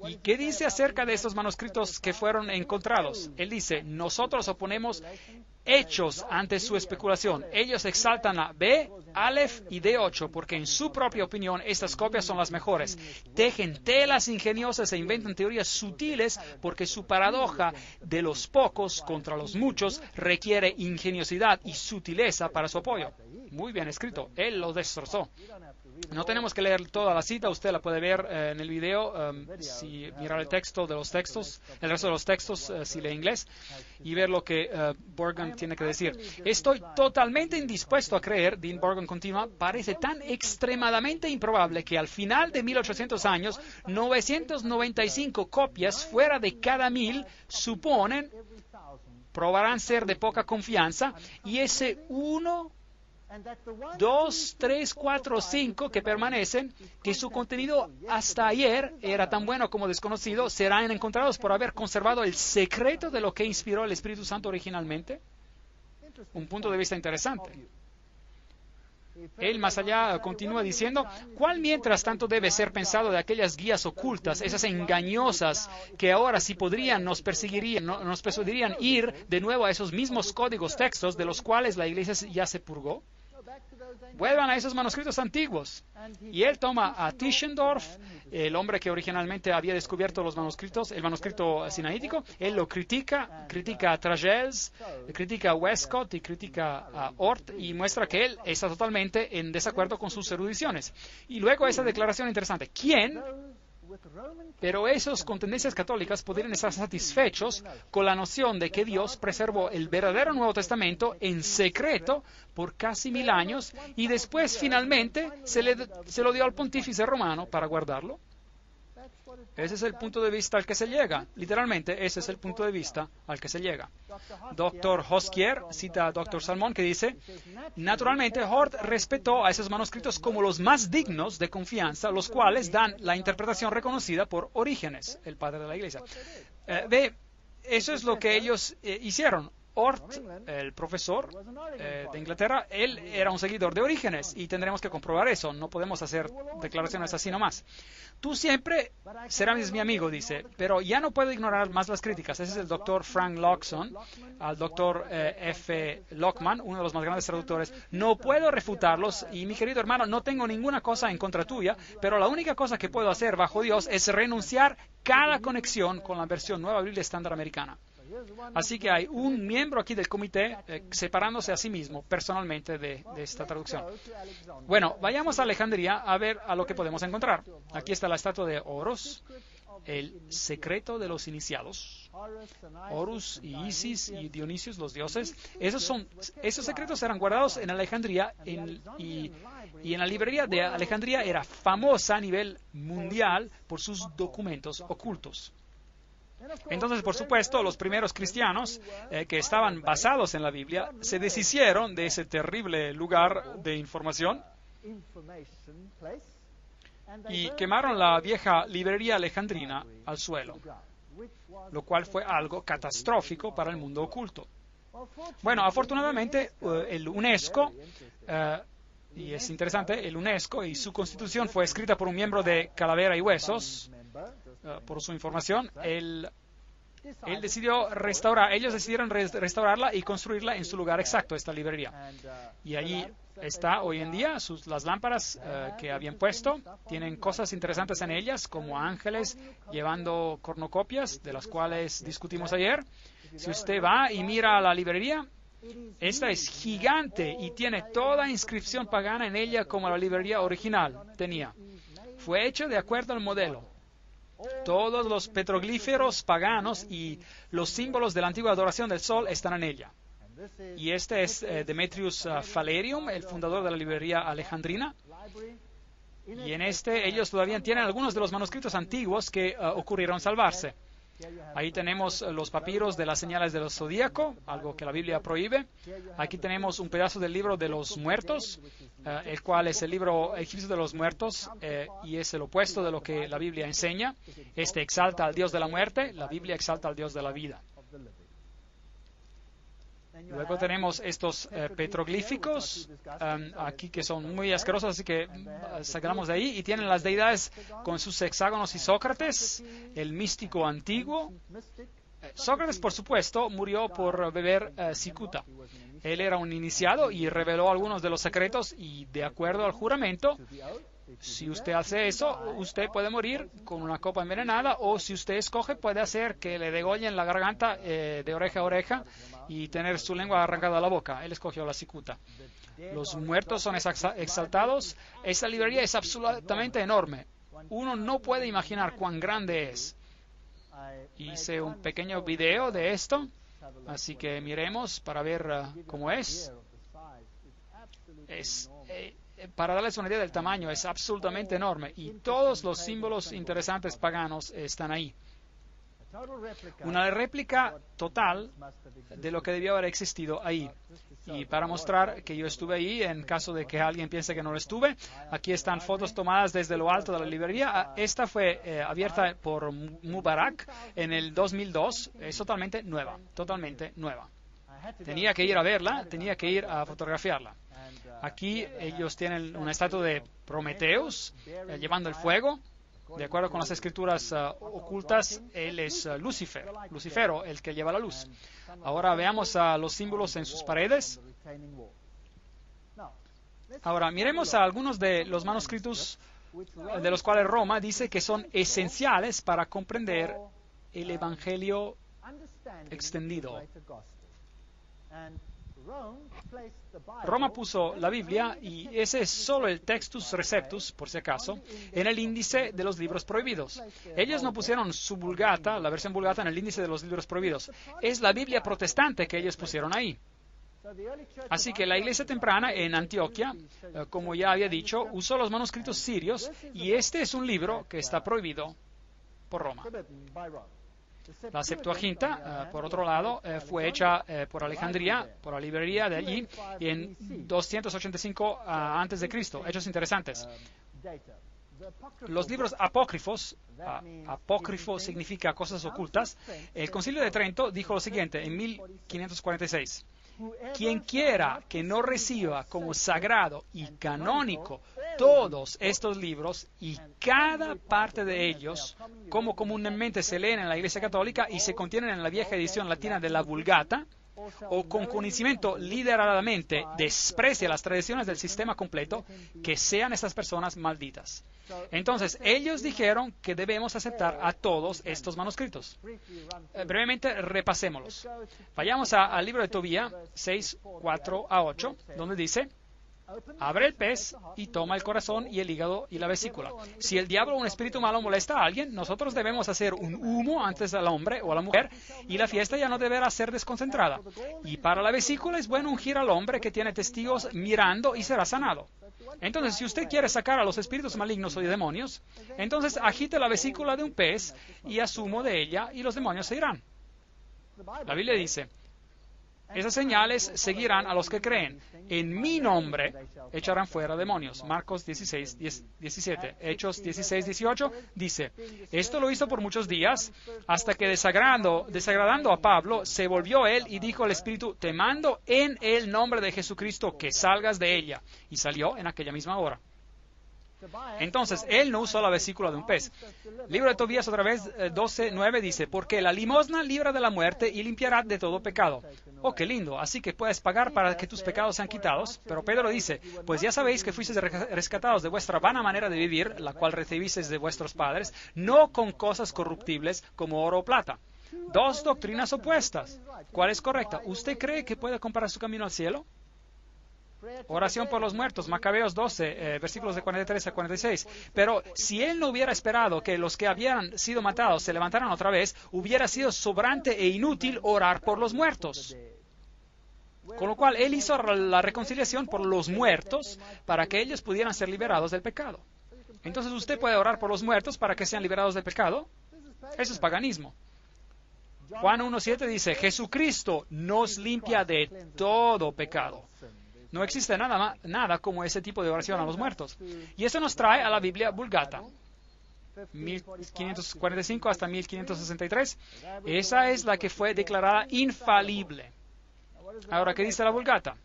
¿Y qué dice acerca de estos manuscritos que fueron encontrados? Él dice, nosotros oponemos hechos ante su especulación. Ellos exaltan a B, Aleph y D8 porque en su propia opinión estas copias son las mejores. Tejen telas ingeniosas e inventan teorías sutiles porque su paradoja de los pocos contra los muchos requiere ingeniosidad y sutileza para su apoyo. Muy bien escrito. Él lo destrozó. No tenemos que leer toda la cita, usted la puede ver en el video, si mirar el texto de los textos, el resto de los textos, si lee inglés, y ver lo que Burgon tiene que decir. Estoy totalmente indispuesto a creer, Dean Burgon continúa, parece tan extremadamente improbable que al final de 1800 años, 995 copias fuera de cada 1000 probarán ser de poca confianza, y ese 1, 2, 3, 4, 5 que permanecen, que su contenido hasta ayer era tan bueno como desconocido, serán encontrados por haber conservado el secreto de lo que inspiró el Espíritu Santo originalmente. Un punto de vista interesante. Él más allá continúa diciendo, ¿cuál mientras tanto debe ser pensado de aquellas guías ocultas, esas engañosas, que ahora si podrían nos persuadirían ir de nuevo a esos mismos códigos textos de los cuales la Iglesia ya se purgó? Vuelvan a esos manuscritos antiguos. Y él toma a Tischendorf, el hombre que originalmente había descubierto los manuscritos, el manuscrito sinaítico, él lo critica a Tragels, critica a Westcott y critica a Ort y muestra que él está totalmente en desacuerdo con sus erudiciones. Y luego esa declaración interesante. ¿Quién? Pero esos con tendencias católicas podrían estar satisfechos con la noción de que Dios preservó el verdadero Nuevo Testamento en secreto por casi 1000 años y después finalmente se lo dio al pontífice romano para guardarlo. Ese es el punto de vista al que se llega. Literalmente, ese es el punto de vista al que se llega. Dr. Hoskier cita a Dr. Salmón que dice, naturalmente, Hort respetó a esos manuscritos como los más dignos de confianza, los cuales dan la interpretación reconocida por Orígenes, el padre de la Iglesia. Eso es lo que ellos hicieron. Hort, el profesor de Inglaterra, él era un seguidor de Orígenes y tendremos que comprobar eso. No podemos hacer declaraciones así nomás. Tú siempre serás mi amigo, dice, pero ya no puedo ignorar más las críticas. Ese es el doctor Frank Loxon, al doctor F. Lockman, uno de los más grandes traductores. No puedo refutarlos y, mi querido hermano, no tengo ninguna cosa en contra tuya, pero la única cosa que puedo hacer bajo Dios es renunciar cada conexión con la versión Nueva Biblia Estándar Americana. Así que hay un miembro aquí del comité separándose a sí mismo personalmente de esta traducción. Bueno, vayamos a Alejandría a ver a lo que podemos encontrar. Aquí está la estatua de Horus, el secreto de los iniciados. Horus y Isis y Dionisios, los dioses. Esos secretos eran guardados en Alejandría y en la librería de Alejandría era famosa a nivel mundial por sus documentos ocultos. Entonces, por supuesto, los primeros cristianos que estaban basados en la Biblia se deshicieron de ese terrible lugar de información y quemaron la vieja librería alejandrina al suelo, lo cual fue algo catastrófico para el mundo oculto. Bueno, afortunadamente, el UNESCO, y es interesante, el UNESCO y su constitución fue escrita por un miembro de Calavera y Huesos. Por su información, ellos decidieron restaurarla y construirla en su lugar exacto, esta librería. Y allí está hoy en día las lámparas que habían puesto. Tienen cosas interesantes en ellas, como ángeles llevando cornucopias, de las cuales discutimos ayer. Si usted va y mira a la librería, esta es gigante y tiene toda inscripción pagana en ella como la librería original tenía. Fue hecho de acuerdo al modelo. Todos los petroglíferos paganos y los símbolos de la antigua adoración del sol están en ella. Y este es Demetrius Phalerium, el fundador de la librería alejandrina. Y en ellos todavía tienen algunos de los manuscritos antiguos que ocurrieron salvarse. Ahí tenemos los papiros de las señales del zodíaco, algo que la Biblia prohíbe. Aquí tenemos un pedazo del libro de los muertos, el cual es el libro egipcio de los muertos y es el opuesto de lo que la Biblia enseña. Este exalta al Dios de la muerte, la Biblia exalta al Dios de la vida. Luego tenemos estos petroglíficos aquí que son muy asquerosos, así que sacamos de ahí. Y tienen las deidades con sus hexágonos y Sócrates, el místico antiguo. Sócrates, por supuesto, murió por beber cicuta. Él era un iniciado y reveló algunos de los secretos y de acuerdo al juramento, si usted hace eso, usted puede morir con una copa envenenada o si usted escoge puede hacer que le degollen la garganta de oreja a oreja y tener su lengua arrancada a la boca. Él escogió la cicuta. Los muertos son exaltados. Esta librería es absolutamente enorme. Uno no puede imaginar cuán grande es. Hice un pequeño video de esto, así que miremos para ver cómo es. Para darles una idea del tamaño, es absolutamente enorme y todos los símbolos interesantes paganos están ahí. Una réplica total de lo que debió haber existido ahí. Y para mostrar que yo estuve ahí, en caso de que alguien piense que no lo estuve, aquí están fotos tomadas desde lo alto de la librería. Esta fue abierta por Mubarak en el 2002. Es totalmente nueva, totalmente nueva. Tenía que ir a verla, tenía que ir a fotografiarla. Aquí ellos tienen una estatua de Prometeus llevando el fuego. De acuerdo con las escrituras ocultas, él es Lucifero, el que lleva la luz. Ahora veamos los símbolos en sus paredes. Ahora miremos a algunos de los manuscritos de los cuales Roma dice que son esenciales para comprender el Evangelio extendido. Roma puso la Biblia, y ese es solo el Textus Receptus, por si acaso, en el índice de los libros prohibidos. Ellos no pusieron su Vulgata, la versión Vulgata, en el índice de los libros prohibidos. Es la Biblia protestante que ellos pusieron ahí. Así que la iglesia temprana en Antioquia, como ya había dicho, usó los manuscritos sirios, y este es un libro que está prohibido por Roma. La Septuaginta, por otro lado, fue hecha por Alejandría, por la librería de allí, en 285 a.C. Hechos interesantes. Los libros apócrifos, apócrifo significa cosas ocultas. El Concilio de Trento dijo lo siguiente en 1546. Quien quiera que no reciba como sagrado y canónico todos estos libros y cada parte de ellos, como comúnmente se leen en la Iglesia Católica y se contienen en la vieja edición latina de la Vulgata, o con conocimiento lideradamente desprecia las tradiciones del sistema completo, que sean estas personas malditas. Entonces, ellos dijeron que debemos aceptar a todos estos manuscritos. Brevemente repasémoslos. Vayamos al libro de Tobías 6, 4 a 8, donde dice: abre el pez y toma el corazón y el hígado y la vesícula. Si el diablo o un espíritu malo molesta a alguien, nosotros debemos hacer un humo antes al hombre o a la mujer, y la fiesta ya no deberá ser desconcentrada. Y para la vesícula es bueno ungir al hombre que tiene testigos mirando y será sanado. Entonces, si usted quiere sacar a los espíritus malignos o demonios, entonces agite la vesícula de un pez y asumo de ella y los demonios se irán. La Biblia dice: esas señales seguirán a los que creen. En mi nombre echarán fuera demonios. Marcos 16, 17. Hechos 16, 18 dice: esto lo hizo por muchos días, hasta que desagradando a Pablo, se volvió él y dijo al espíritu: te mando en el nombre de Jesucristo que salgas de ella. Y salió en aquella misma hora. Entonces, él no usó la vesícula de un pez. Libro de Tobías, otra vez, 12:9 dice: porque la limosna libra de la muerte y limpiará de todo pecado. Oh, qué lindo. Así que puedes pagar para que tus pecados sean quitados. Pero Pedro dice: pues ya sabéis que fuisteis rescatados de vuestra vana manera de vivir, la cual recibisteis de vuestros padres, no con cosas corruptibles como oro o plata. Dos doctrinas opuestas. ¿Cuál es correcta? ¿Usted cree que puede comparar su camino al cielo? Oración por los muertos, Macabeos 12, versículos de 43 a 46. Pero si él no hubiera esperado que los que habían sido matados se levantaran otra vez, hubiera sido sobrante e inútil orar por los muertos. Con lo cual, él hizo la reconciliación por los muertos para que ellos pudieran ser liberados del pecado. Entonces, ¿usted puede orar por los muertos para que sean liberados del pecado? Eso es paganismo. Juan 1:7 dice: Jesucristo nos limpia de todo pecado. No existe nada como ese tipo de oración a los muertos. Y eso nos trae a la Biblia Vulgata, 1545 hasta 1563. Esa es la que fue declarada infalible. Ahora, ¿qué dice la Vulgata?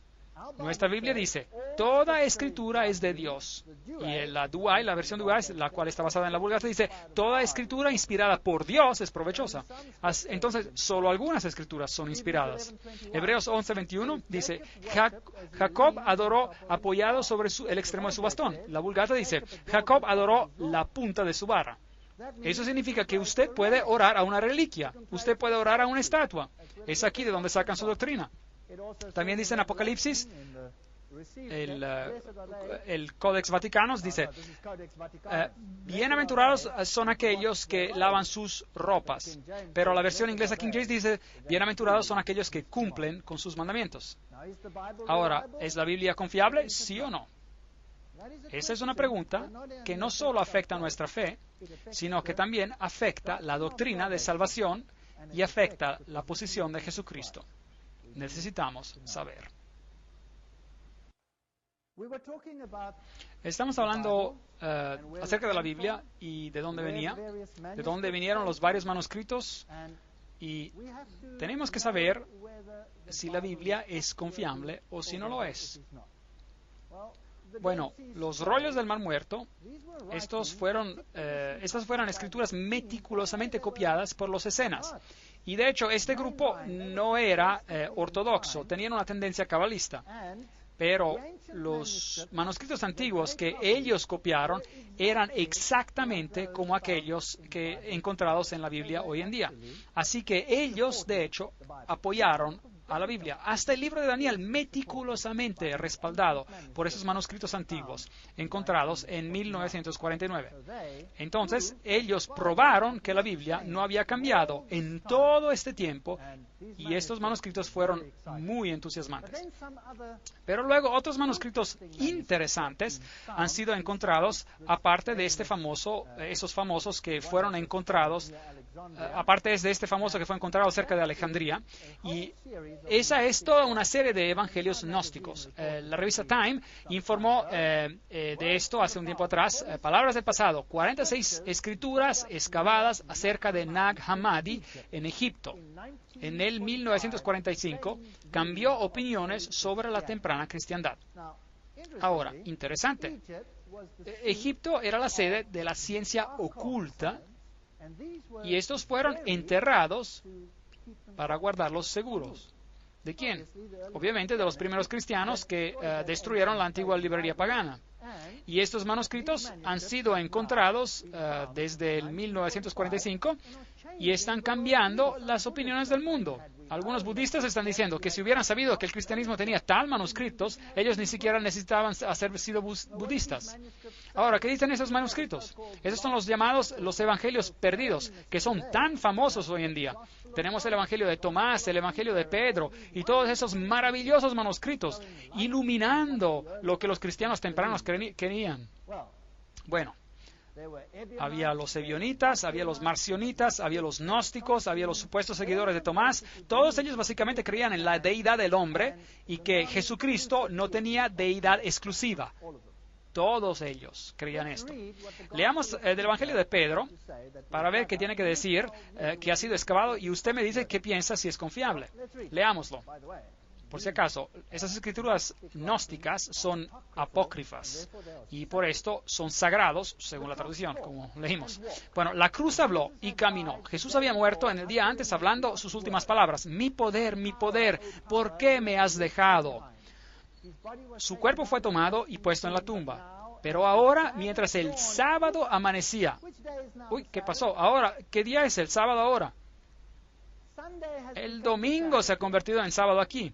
Nuestra Biblia dice, toda escritura es de Dios. Y la Douay, la versión Douay, la cual está basada en la Vulgata, dice, toda escritura inspirada por Dios es provechosa. Entonces, solo algunas escrituras son inspiradas. Hebreos 11:21 dice, Jacob adoró apoyado sobre el extremo de su bastón. La Vulgata dice, Jacob adoró la punta de su vara. Eso significa que usted puede orar a una reliquia, usted puede orar a una estatua. Es aquí de donde sacan su doctrina. También dice en Apocalipsis, el Codex Vaticanus dice, bienaventurados son aquellos que lavan sus ropas. Pero la versión inglesa King James dice, bienaventurados son aquellos que cumplen con sus mandamientos. Ahora, ¿es la Biblia confiable? ¿Sí o no? Esa es una pregunta que no solo afecta a nuestra fe, sino que también afecta la doctrina de salvación y afecta la posición de Jesucristo. Necesitamos saber. Estamos hablando acerca de la Biblia y de dónde venía, de dónde vinieron los varios manuscritos, y tenemos que saber si la Biblia es confiable o si no lo es. Bueno, los rollos del Mar Muerto, estas fueron escrituras meticulosamente copiadas por los escenas. Y de hecho, este grupo no era ortodoxo, tenían una tendencia cabalista. Pero los manuscritos antiguos que ellos copiaron eran exactamente como aquellos que encontrados en la Biblia hoy en día. Así que ellos, de hecho, apoyaron a la Biblia. Hasta el libro de Daniel, meticulosamente respaldado por esos manuscritos antiguos encontrados en 1949. Entonces, ellos probaron que la Biblia no había cambiado en todo este tiempo y estos manuscritos fueron muy entusiasmantes. Pero luego otros manuscritos interesantes han sido encontrados aparte de esos famosos que fueron encontrados, aparte de este famoso que fue encontrado cerca de Alejandría, y esa es toda una serie de evangelios gnósticos. La revista Time informó de esto hace un tiempo atrás. Palabras del pasado, 46 escrituras excavadas acerca de Nag Hammadi en Egipto. En el 1945 cambió opiniones sobre la temprana cristiandad. Ahora, interesante. Egipto era la sede de la ciencia oculta y estos fueron enterrados para guardarlos seguros. ¿De quién? Obviamente de los primeros cristianos que destruyeron la antigua librería pagana. Y estos manuscritos han sido encontrados desde el 1945 y están cambiando las opiniones del mundo. Algunos budistas están diciendo que si hubieran sabido que el cristianismo tenía tal manuscritos, ellos ni siquiera necesitaban haber sido budistas. Ahora, ¿qué dicen esos manuscritos? Esos son los llamados los evangelios perdidos, que son tan famosos hoy en día. Tenemos el evangelio de Tomás, el evangelio de Pedro y todos esos maravillosos manuscritos, iluminando lo que los cristianos tempranos querían. Bueno, había los ebionitas, había los marcionitas, había los gnósticos, había los supuestos seguidores de Tomás. Todos ellos básicamente creían en la deidad del hombre y que Jesucristo no tenía deidad exclusiva. Todos ellos creían esto. Leamos del Evangelio de Pedro para ver qué tiene que decir, que ha sido excavado, y usted me dice qué piensa si es confiable. Leámoslo. Por si acaso, esas escrituras gnósticas son apócrifas y por esto son sagrados, según la traducción, como leímos. Bueno, la cruz habló y caminó. Jesús había muerto en el día antes hablando sus últimas palabras. Mi poder, ¿por qué me has dejado? Su cuerpo fue tomado y puesto en la tumba. Pero ahora, mientras el sábado amanecía. Uy, ¿qué pasó? Ahora, ¿qué día es el sábado ahora? El domingo se ha convertido en sábado aquí.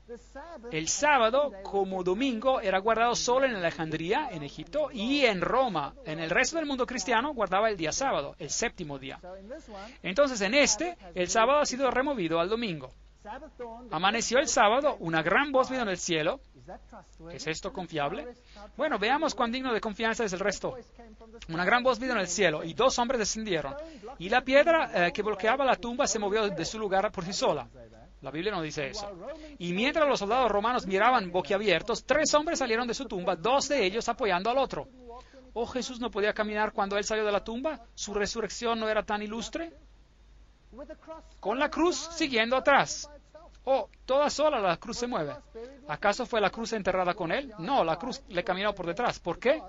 El sábado, como domingo, era guardado solo en Alejandría, en Egipto, y en Roma. En el resto del mundo cristiano guardaba el día sábado, el séptimo día. Entonces, el sábado ha sido removido al domingo. Amaneció el sábado, una gran voz vino del cielo. ¿Es esto confiable? Bueno, veamos cuán digno de confianza es el resto. Una gran voz vino del cielo y 2 hombres descendieron. Y la piedra que bloqueaba la tumba se movió de su lugar por sí sola. La Biblia no dice eso. Y mientras los soldados romanos miraban boquiabiertos, 3 hombres salieron de su tumba, 2 de ellos apoyando al otro. ¿Oh, Jesús no podía caminar cuando él salió de la tumba? ¿Su resurrección no era tan ilustre? Con la cruz siguiendo atrás. Oh, toda sola la cruz se mueve. ¿Acaso fue la cruz enterrada con él? No, la cruz le caminó por detrás. ¿Por qué?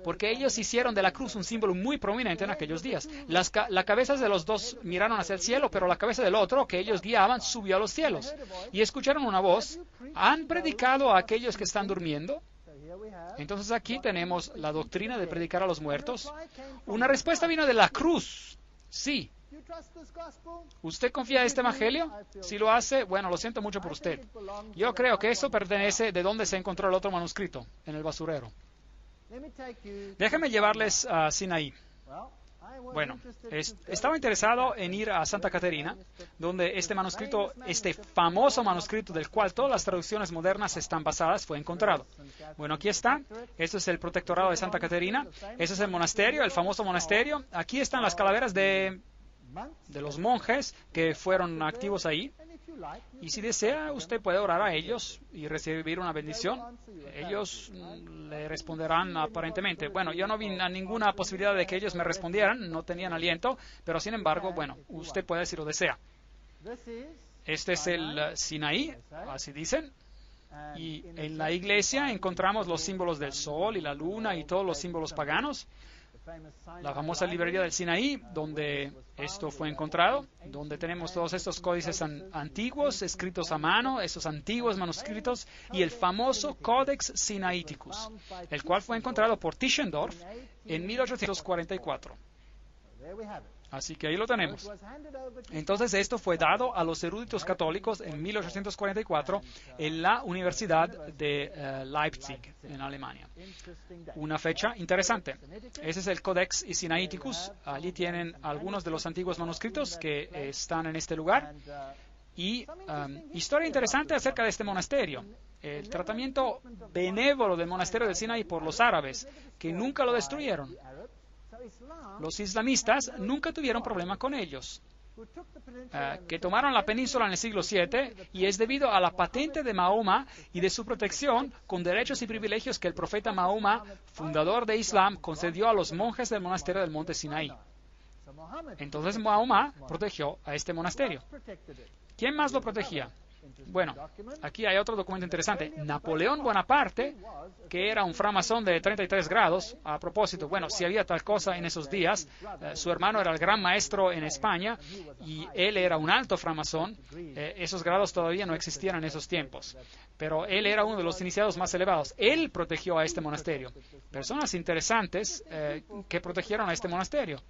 Porque ellos hicieron de la cruz un símbolo muy prominente en aquellos días. La cabeza de los dos miraron hacia el cielo, pero la cabeza del otro, que ellos guiaban, subió a los cielos. Y escucharon una voz: ¿han predicado a aquellos que están durmiendo? Entonces aquí tenemos la doctrina de predicar a los muertos. Una respuesta vino de la cruz. Sí. ¿Usted confía en este evangelio? Si lo hace, bueno, lo siento mucho por usted. Yo creo que eso pertenece de donde se encontró el otro manuscrito, en el basurero. Déjenme llevarles a Sinaí. Bueno, estaba interesado en ir a Santa Caterina, donde este manuscrito, este famoso manuscrito del cual todas las traducciones modernas están basadas, fue encontrado. Bueno, aquí está. Esto es el protectorado de Santa Caterina. Este es el monasterio, el famoso monasterio. Aquí están las calaveras de los monjes que fueron activos ahí. Y si desea, usted puede orar a ellos y recibir una bendición. Ellos le responderán aparentemente. Bueno, yo no vi ninguna posibilidad de que ellos me respondieran, no tenían aliento, pero sin embargo, bueno, usted puede si lo desea. Este es el Sinaí, así dicen. Y en la iglesia encontramos los símbolos del sol y la luna y todos los símbolos paganos. La famosa librería del Sinaí, donde esto fue encontrado, donde tenemos todos estos códices antiguos, escritos a mano, esos antiguos manuscritos, y el famoso Codex Sinaiticus, el cual fue encontrado por Tischendorf en 1844. Así que ahí lo tenemos. Entonces esto fue dado a los eruditos católicos en 1844 en la Universidad de Leipzig, en Alemania. Una fecha interesante. Ese es el Codex Sinaiticus. Allí tienen algunos de los antiguos manuscritos que están en este lugar. Y historia interesante acerca de este monasterio. El tratamiento benévolo del monasterio del Sinaí por los árabes, que nunca lo destruyeron. Los islamistas nunca tuvieron problema con ellos, que tomaron la península en el siglo VII, y es debido a la patente de Mahoma y de su protección con derechos y privilegios que el profeta Mahoma, fundador de Islam, concedió a los monjes del monasterio del monte Sinaí. Entonces Mahoma protegió a este monasterio. ¿Quién más lo protegía? Bueno, aquí hay otro documento interesante. Napoleón Bonaparte, que era un framasón de 33 grados, a propósito, bueno, si había tal cosa en esos días, su hermano era el gran maestro en España y él era un alto framasón. Esos grados todavía no existían en esos tiempos, pero él era uno de los iniciados más elevados. Él protegió a este monasterio. Personas interesantes que protegieron a este monasterio.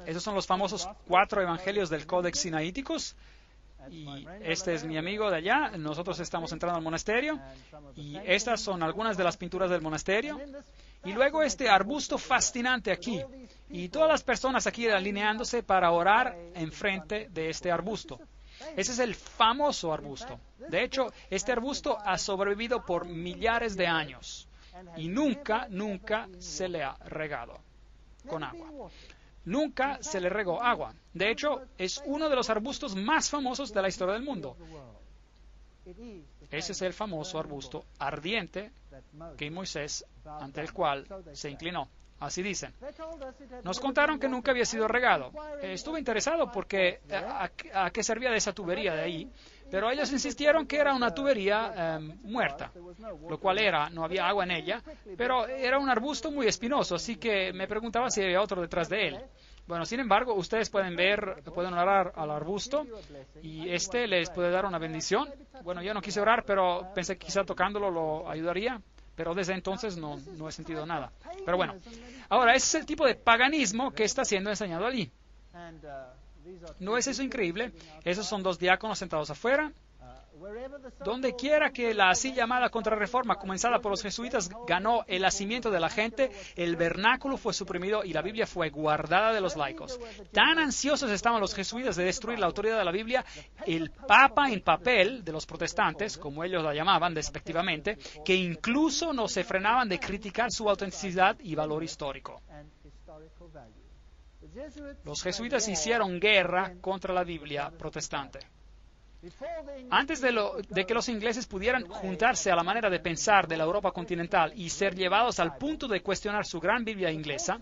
Esos son los famosos 4 evangelios del Codex Sinaiticus. Y este es mi amigo de allá. Nosotros estamos entrando al monasterio y estas son algunas de las pinturas del monasterio. Y luego este arbusto fascinante aquí y todas las personas aquí alineándose para orar enfrente de este arbusto. Ese es el famoso arbusto. De hecho, este arbusto ha sobrevivido por millares de años y nunca se le ha regado con agua. Nunca se le regó agua. De hecho, es uno de los arbustos más famosos de la historia del mundo. Ese es el famoso arbusto ardiente que Moisés, ante el cual se inclinó. Así dicen. Nos contaron que nunca había sido regado. Estuve interesado porque a qué servía de esa tubería de ahí, pero ellos insistieron que era una tubería muerta, lo cual no había agua en ella, pero era un arbusto muy espinoso, así que me preguntaba si había otro detrás de él. Bueno, sin embargo, ustedes pueden orar al arbusto y este les puede dar una bendición. Bueno, yo no quise orar, pero pensé que quizá tocándolo lo ayudaría, pero desde entonces no he sentido nada. Pero bueno, ahora ese es el tipo de paganismo que está siendo enseñado allí. ¿No es eso increíble? Esos son 2 diáconos sentados afuera. Donde quiera que la así llamada contrarreforma comenzada por los jesuitas ganó el hacimiento de la gente, el vernáculo fue suprimido y la Biblia fue guardada de los laicos. Tan ansiosos estaban los jesuitas de destruir la autoridad de la Biblia, el Papa en papel de los protestantes, como ellos la llamaban despectivamente, que incluso no se frenaban de criticar su autenticidad y valor histórico. Los jesuitas hicieron guerra contra la Biblia protestante. Antes de que los ingleses pudieran juntarse a la manera de pensar de la Europa continental y ser llevados al punto de cuestionar su gran Biblia inglesa,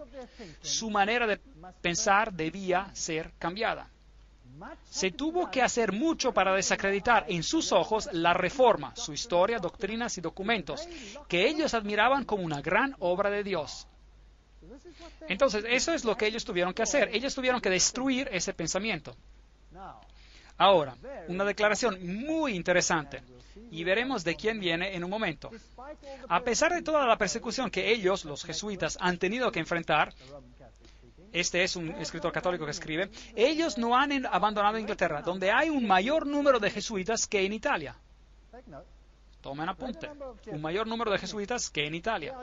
su manera de pensar debía ser cambiada. Se tuvo que hacer mucho para desacreditar en sus ojos la Reforma, su historia, doctrinas y documentos, que ellos admiraban como una gran obra de Dios. Entonces, eso es lo que ellos tuvieron que hacer. Ellos tuvieron que destruir ese pensamiento. Ahora, una declaración muy interesante, y veremos de quién viene en un momento. A pesar de toda la persecución que ellos, los jesuitas, han tenido que enfrentar, este es un escritor católico que escribe, ellos no han abandonado Inglaterra, donde hay un mayor número de jesuitas que en Italia. Tomen apunte. Un mayor número de jesuitas que en Italia.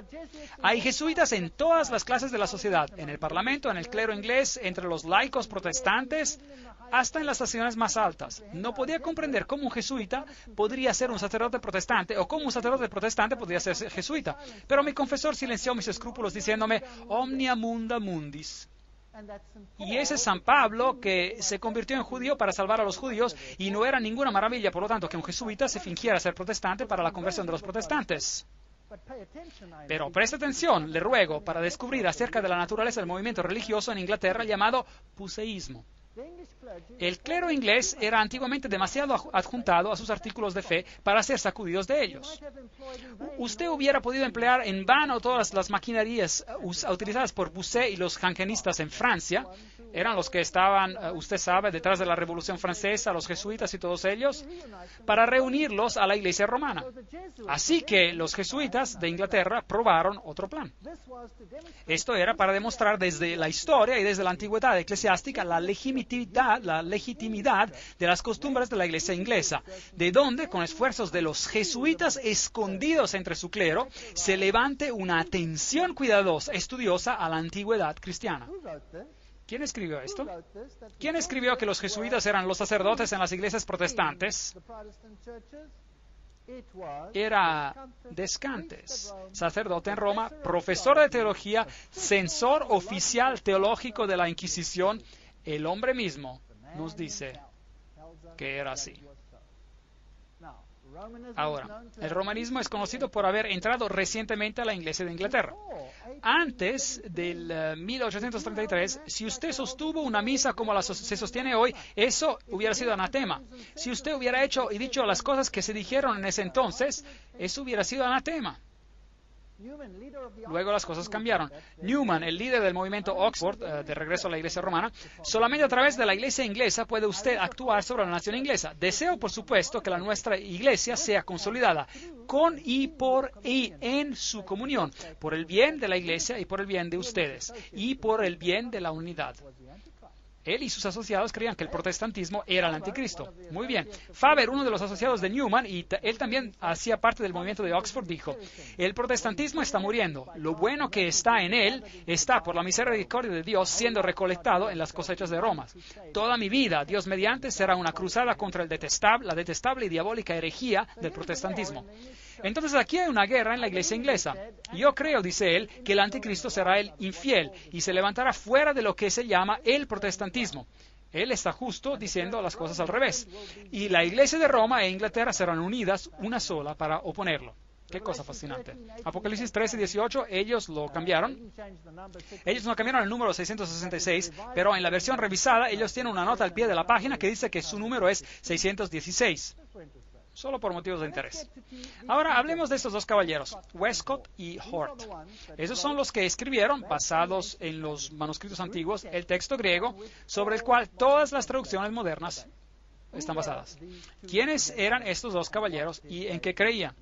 Hay jesuitas en todas las clases de la sociedad, en el parlamento, en el clero inglés, entre los laicos protestantes, hasta en las estaciones más altas. No podía comprender cómo un jesuita podría ser un sacerdote protestante o cómo un sacerdote protestante podría ser jesuita. Pero mi confesor silenció mis escrúpulos diciéndome, omnia munda mundis. Y ese es San Pablo, que se convirtió en judío para salvar a los judíos, y no era ninguna maravilla, por lo tanto, que un jesuita se fingiera ser protestante para la conversión de los protestantes. Pero preste atención, le ruego, para descubrir acerca de la naturaleza del movimiento religioso en Inglaterra llamado puseísmo. El clero inglés era antiguamente demasiado adjuntado a sus artículos de fe para ser sacudidos de ellos. Usted hubiera podido emplear en vano todas las maquinarias utilizadas por Bossuet y los jansenistas en Francia. Eran los que estaban, usted sabe, detrás de la Revolución Francesa, los jesuitas y todos ellos, para reunirlos a la Iglesia romana. Así que los jesuitas de Inglaterra probaron otro plan. Esto era para demostrar desde la historia y desde la antigüedad eclesiástica la legitimidad de las costumbres de la Iglesia inglesa, de donde, con esfuerzos de los jesuitas escondidos entre su clero, se levante una atención cuidadosa, estudiosa a la antigüedad cristiana. ¿Quién escribió esto? ¿Quién escribió que los jesuitas eran los sacerdotes en las iglesias protestantes? Era Descantes, sacerdote en Roma, profesor de teología, censor oficial teológico de la Inquisición. El hombre mismo nos dice que era así. Ahora, el romanismo es conocido por haber entrado recientemente a la Iglesia de Inglaterra. Antes del 1833, si usted sostuvo una misa como se sostiene hoy, eso hubiera sido anatema. Si usted hubiera hecho y dicho las cosas que se dijeron en ese entonces, eso hubiera sido anatema. Luego las cosas cambiaron. Newman, el líder del movimiento Oxford, de regreso a la iglesia romana, solamente a través de la iglesia inglesa puede usted actuar sobre la nación inglesa. Deseo, por supuesto, que nuestra iglesia sea consolidada con y por y en su comunión, por el bien de la iglesia y por el bien de ustedes, y por el bien de la unidad. Él y sus asociados creían que el protestantismo era el anticristo. Muy bien. Faber, uno de los asociados de Newman, y él también hacía parte del movimiento de Oxford, dijo, el protestantismo está muriendo. Lo bueno que está en él está, por la misericordia de Dios, siendo recolectado en las cosechas de Roma. Toda mi vida, Dios mediante, será una cruzada contra la detestable y diabólica herejía del protestantismo. Entonces aquí hay una guerra en la iglesia inglesa. Yo creo, dice él, que el anticristo será el infiel y se levantará fuera de lo que se llama el protestantismo. Él está justo diciendo las cosas al revés. Y la iglesia de Roma e Inglaterra serán unidas una sola para oponerlo. Qué cosa fascinante. Apocalipsis 13 y 18, ellos lo cambiaron. Ellos no cambiaron el número 666, pero en la versión revisada ellos tienen una nota al pie de la página que dice que su número es 616. Solo por motivos de interés. Ahora hablemos de estos dos caballeros, Westcott y Hort. Esos son los que escribieron, basados en los manuscritos antiguos, el texto griego sobre el cual todas las traducciones modernas están basadas. ¿Quiénes eran estos dos caballeros y en qué creían?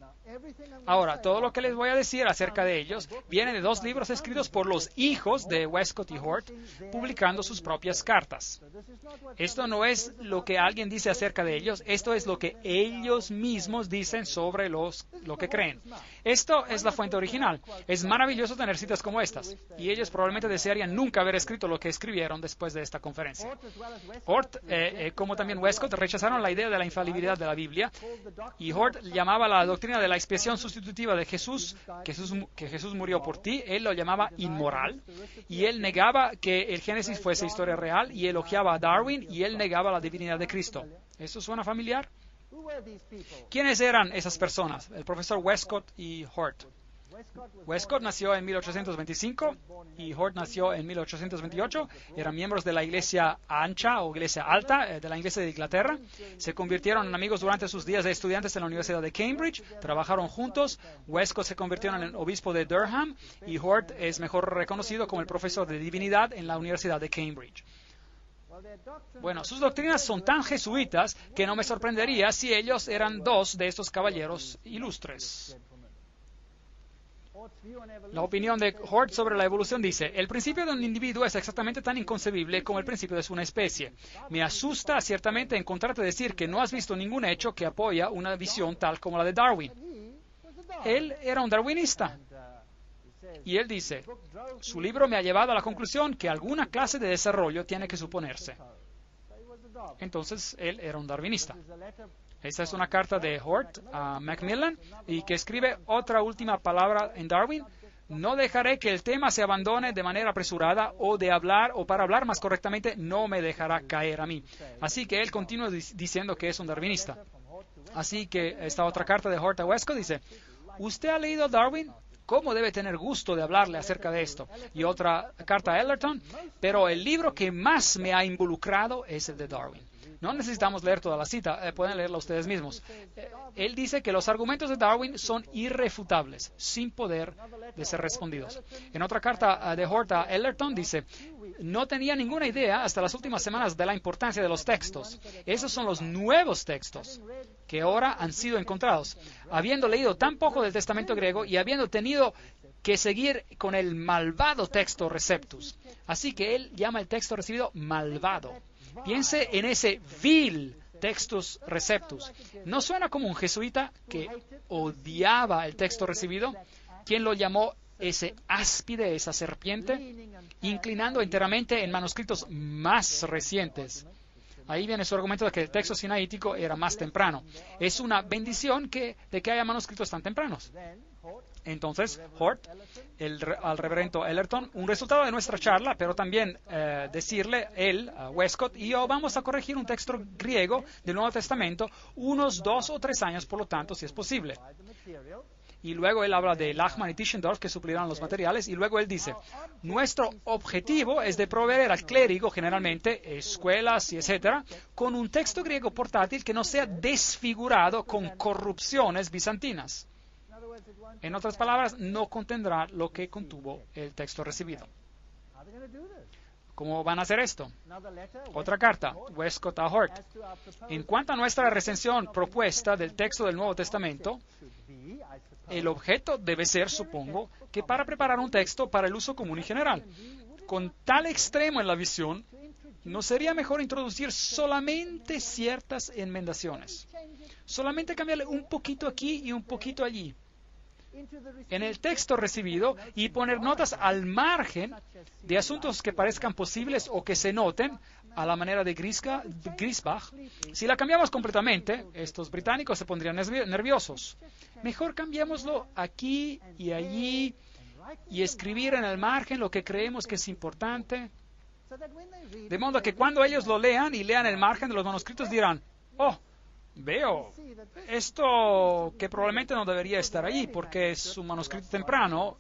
Ahora, todo lo que les voy a decir acerca de ellos viene de dos libros escritos por los hijos de Westcott y Hort, publicando sus propias cartas. Esto no es lo que alguien dice acerca de ellos, esto es lo que ellos mismos dicen sobre lo que creen. Esto es la fuente original. Es maravilloso tener citas como estas, y ellos probablemente desearían nunca haber escrito lo que escribieron después de esta conferencia. Hort, como también Westcott, rechazaron la idea de la infalibilidad de la Biblia, y Hort llamaba la doctrina de la expiación sustitutiva de Jesús, que Jesús murió por ti, él lo llamaba inmoral, y él negaba que el Génesis fuese historia real, y elogiaba a Darwin, y él negaba la divinidad de Cristo. ¿Eso suena familiar? ¿Quiénes eran esas personas? El profesor Westcott y Hort. Westcott nació en 1825 y Hort nació en 1828. Eran miembros de la iglesia ancha o iglesia alta de la iglesia de Inglaterra. Se convirtieron en amigos durante sus días de estudiantes en la Universidad de Cambridge. Trabajaron juntos. Westcott se convirtió en el obispo de Durham y Hort es mejor reconocido como el profesor de divinidad en la Universidad de Cambridge. Bueno, sus doctrinas son tan jesuitas que no me sorprendería si ellos eran dos de estos caballeros ilustres. La opinión de Hort sobre la evolución dice: el principio de un individuo es exactamente tan inconcebible como el principio de una especie. Me asusta ciertamente encontrarte decir que no has visto ningún hecho que apoya una visión tal como la de Darwin. Él era un darwinista. Y él dice, su libro me ha llevado a la conclusión que alguna clase de desarrollo tiene que suponerse. Entonces, él era un darwinista. Esta es una carta de Hort a Macmillan y que escribe otra última palabra en Darwin. No dejaré que el tema se abandone de manera apresurada o de hablar, o para hablar más correctamente, no me dejará caer a mí. Así que él continúa diciendo que es un darwinista. Así que esta otra carta de Hort a Westcott dice, ¿usted ha leído Darwin? ¿Cómo debe tener gusto de hablarle acerca de esto? Y otra carta a Ellerton, pero el libro que más me ha involucrado es el de Darwin. No necesitamos leer toda la cita, pueden leerla ustedes mismos. Él dice que los argumentos de Darwin son irrefutables, sin poder de ser respondidos. En otra carta de Hort a Ellerton dice, no tenía ninguna idea hasta las últimas semanas de la importancia de los textos. Esos son los nuevos textos que ahora han sido encontrados. Habiendo leído tan poco del Testamento griego y habiendo tenido que seguir con el malvado texto Receptus. Así que él llama el texto recibido malvado. Piense en ese vil Textus Receptus. ¿No suena como un jesuita que odiaba el texto recibido? ¿Quién lo llamó ese áspide, esa serpiente? Inclinando enteramente en manuscritos más recientes. Ahí viene su argumento de que el texto sinaítico era más temprano. Es una bendición de que haya manuscritos tan tempranos. Entonces, Hort, al reverendo Ellerton, un resultado de nuestra charla, pero también decirle, él, Westcott y yo, vamos a corregir un texto griego del Nuevo Testamento unos 2 o 3 años, por lo tanto, si es posible. Y luego él habla de Lachmann y Tischendorf que suplirán los materiales, y luego él dice, nuestro objetivo es de proveer al clérigo, generalmente, escuelas y etcétera, con un texto griego portátil que no sea desfigurado con corrupciones bizantinas. En otras palabras, no contendrá lo que contuvo el texto recibido. ¿Cómo van a hacer esto? Otra carta, Westcott a Hort. En cuanto a nuestra recensión propuesta del texto del Nuevo Testamento, el objeto debe ser, supongo, que para preparar un texto para el uso común y general. Con tal extremo en la visión, ¿no sería mejor introducir solamente ciertas enmendaciones? Solamente cambiarle un poquito aquí y un poquito allí en el texto recibido y poner notas al margen de asuntos que parezcan posibles o que se noten a la manera de Griesbach. Si la cambiamos completamente, estos británicos se pondrían nerviosos. Mejor cambiémoslo aquí y allí y escribir en el margen lo que creemos que es importante, de modo que cuando ellos lo lean y lean el margen de los manuscritos dirán, oh, veo esto que probablemente no debería estar ahí porque es un manuscrito temprano,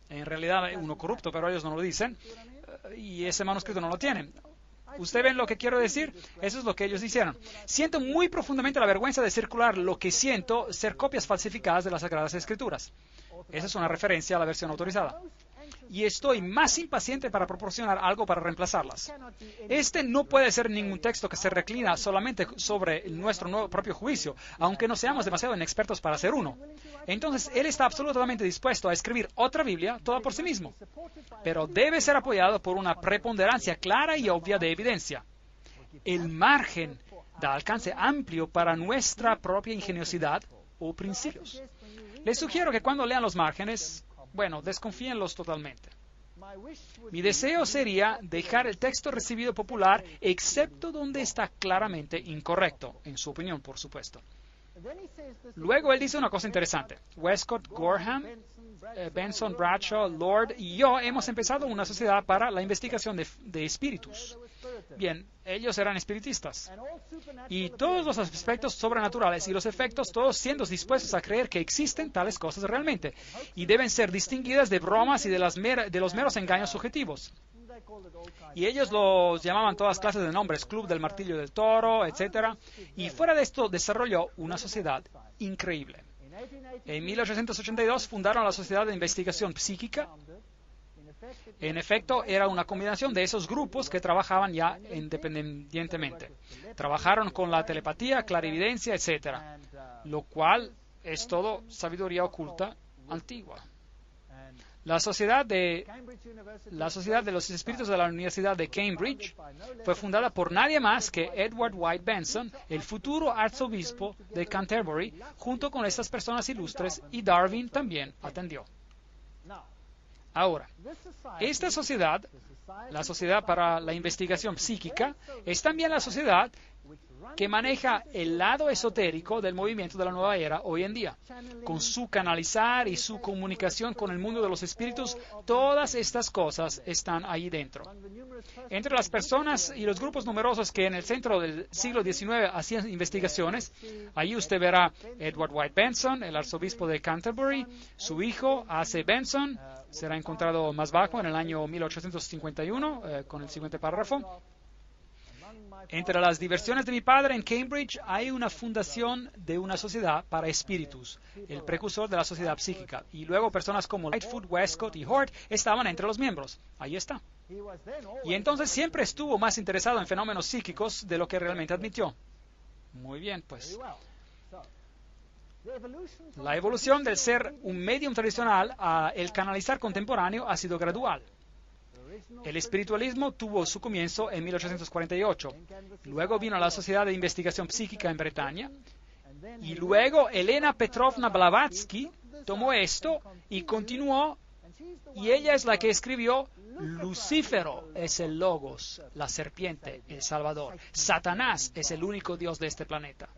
en realidad uno corrupto, pero ellos no lo dicen, y ese manuscrito no lo tienen. ¿Usted ven lo que quiero decir? Eso es lo que ellos hicieron. Siento muy profundamente la vergüenza de circular lo que siento ser copias falsificadas de las Sagradas Escrituras. Esa es una referencia a la versión autorizada. Y estoy más impaciente para proporcionar algo para reemplazarlas. Este no puede ser ningún texto que se reclina solamente sobre nuestro propio juicio, aunque no seamos demasiado inexpertos para hacer uno. Entonces, él está absolutamente dispuesto a escribir otra Biblia toda por sí mismo, pero debe ser apoyado por una preponderancia clara y obvia de evidencia. El margen da alcance amplio para nuestra propia ingeniosidad o principios. Les sugiero que cuando lean los márgenes, desconfíenlos totalmente. Mi deseo sería dejar el texto recibido popular, excepto donde está claramente incorrecto, en su opinión, por supuesto. Luego él dice una cosa interesante. Westcott, Gorham, Benson, Bradshaw, Lord y yo hemos empezado una sociedad para la investigación de espíritus. Bien, ellos eran espiritistas. Y todos los aspectos sobrenaturales y los efectos, todos siendo dispuestos a creer que existen tales cosas realmente, y deben ser distinguidas de bromas y de los meros engaños subjetivos. Y ellos los llamaban todas clases de nombres, Club del Martillo del Toro, etc. Y fuera de esto desarrolló una sociedad increíble. En 1882 fundaron la Sociedad de Investigación Psíquica. En efecto, era una combinación de esos grupos que trabajaban ya independientemente. Trabajaron con la telepatía, clarividencia, etc. Lo cual es todo sabiduría oculta antigua. La sociedad de los espíritus de la Universidad de Cambridge fue fundada por nadie más que Edward White Benson, el futuro arzobispo de Canterbury, junto con estas personas ilustres, y Darwin también atendió. Ahora, esta sociedad, la Sociedad para la Investigación Psíquica, es también la sociedad que maneja el lado esotérico del movimiento de la nueva era hoy en día. Con su canalizar y su comunicación con el mundo de los espíritus, todas estas cosas están ahí dentro. Entre las personas y los grupos numerosos que en el centro del siglo XIX hacían investigaciones, ahí usted verá Edward White Benson, el arzobispo de Canterbury, su hijo A.C. Benson, será encontrado más bajo en el año 1851, con el siguiente párrafo. Entre las diversiones de mi padre en Cambridge hay una fundación de una sociedad para espíritus, el precursor de la sociedad psíquica, y luego personas como Lightfoot, Westcott y Hort estaban entre los miembros. Ahí está. Y entonces siempre estuvo más interesado en fenómenos psíquicos de lo que realmente admitió. Muy bien, pues. La evolución del ser un medium tradicional a el canalizar contemporáneo ha sido gradual. El espiritualismo tuvo su comienzo en 1848. Luego vino la Sociedad de Investigación Psíquica en Bretaña. Y luego Elena Petrovna Blavatsky tomó esto y continuó. Y ella es la que escribió: Lucífero es el Logos, la serpiente, el Salvador. Satanás es el único Dios de este planeta.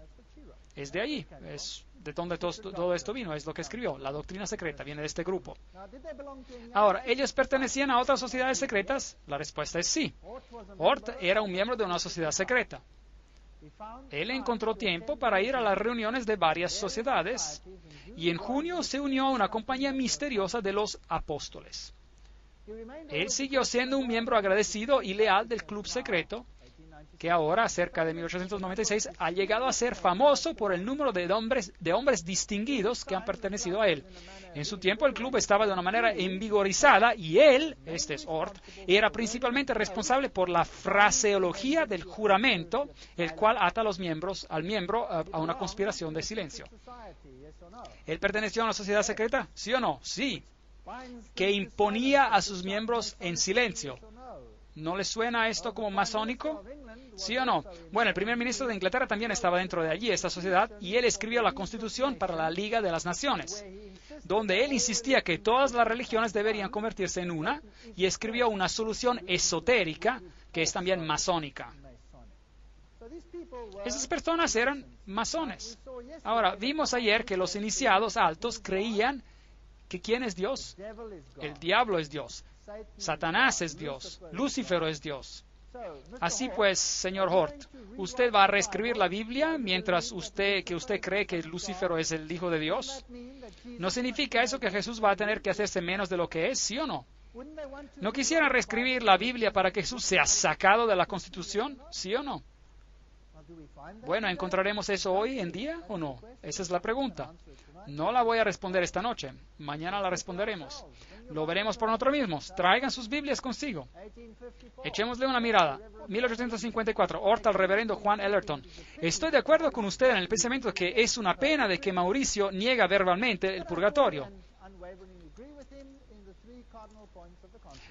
Es de allí, es de donde todo esto vino, es lo que escribió. La doctrina secreta viene de este grupo. Ahora, ¿ellos pertenecían a otras sociedades secretas? La respuesta es sí. Hort era un miembro de una sociedad secreta. Él encontró tiempo para ir a las reuniones de varias sociedades y en junio se unió a una compañía misteriosa de los apóstoles. Él siguió siendo un miembro agradecido y leal del club secreto, que ahora, cerca de 1896, ha llegado a ser famoso por el número de hombres distinguidos que han pertenecido a él. En su tiempo el club estaba de una manera envigorizada y él, este es Hort, era principalmente responsable por la fraseología del juramento, el cual ata al miembro a una conspiración de silencio. ¿Él perteneció a una sociedad secreta? ¿Sí o no? Sí. Que imponía a sus miembros en silencio. ¿No les suena esto como masónico? ¿Sí o no? Bueno, el primer ministro de Inglaterra también estaba dentro de allí, esta sociedad, y él escribió la Constitución para la Liga de las Naciones, donde él insistía que todas las religiones deberían convertirse en una, y escribió una solución esotérica, que es también masónica. Esas personas eran masones. Ahora, vimos ayer que los iniciados altos creían que ¿quién es Dios? El diablo es Dios. Satanás es Dios. Lucífero es Dios. Así pues, señor Hort, ¿usted va a reescribir la Biblia mientras usted cree que Lucífero es el Hijo de Dios? ¿No significa eso que Jesús va a tener que hacerse menos de lo que es, sí o no? ¿No quisieran reescribir la Biblia para que Jesús sea sacado de la Constitución, sí o no? Bueno, ¿encontraremos eso hoy en día o no? Esa es la pregunta. No la voy a responder esta noche. Mañana la responderemos. Lo veremos por nosotros mismos. Traigan sus Biblias consigo. Echémosle una mirada. 1854. Hort al reverendo Juan Ellerton. Estoy de acuerdo con usted en el pensamiento que es una pena de que Mauricio niega verbalmente el purgatorio.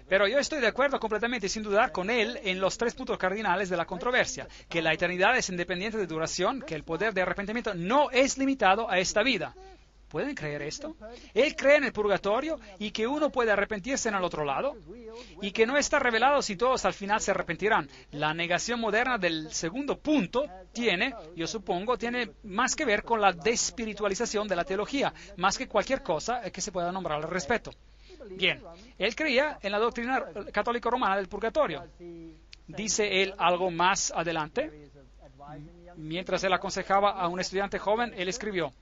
Pero yo estoy de acuerdo completamente y sin dudar con él en los 3 puntos cardinales de la controversia, que la eternidad es independiente de duración, que el poder de arrepentimiento no es limitado a esta vida. ¿Pueden creer esto? Él cree en el purgatorio y que uno puede arrepentirse en el otro lado y que no está revelado si todos al final se arrepentirán. La negación moderna del segundo punto yo supongo, tiene más que ver con la despiritualización de la teología, más que cualquier cosa que se pueda nombrar al respecto. Bien, él creía en la doctrina católico-romana del purgatorio. Dice él algo más adelante. Mientras él aconsejaba a un estudiante joven, él escribió: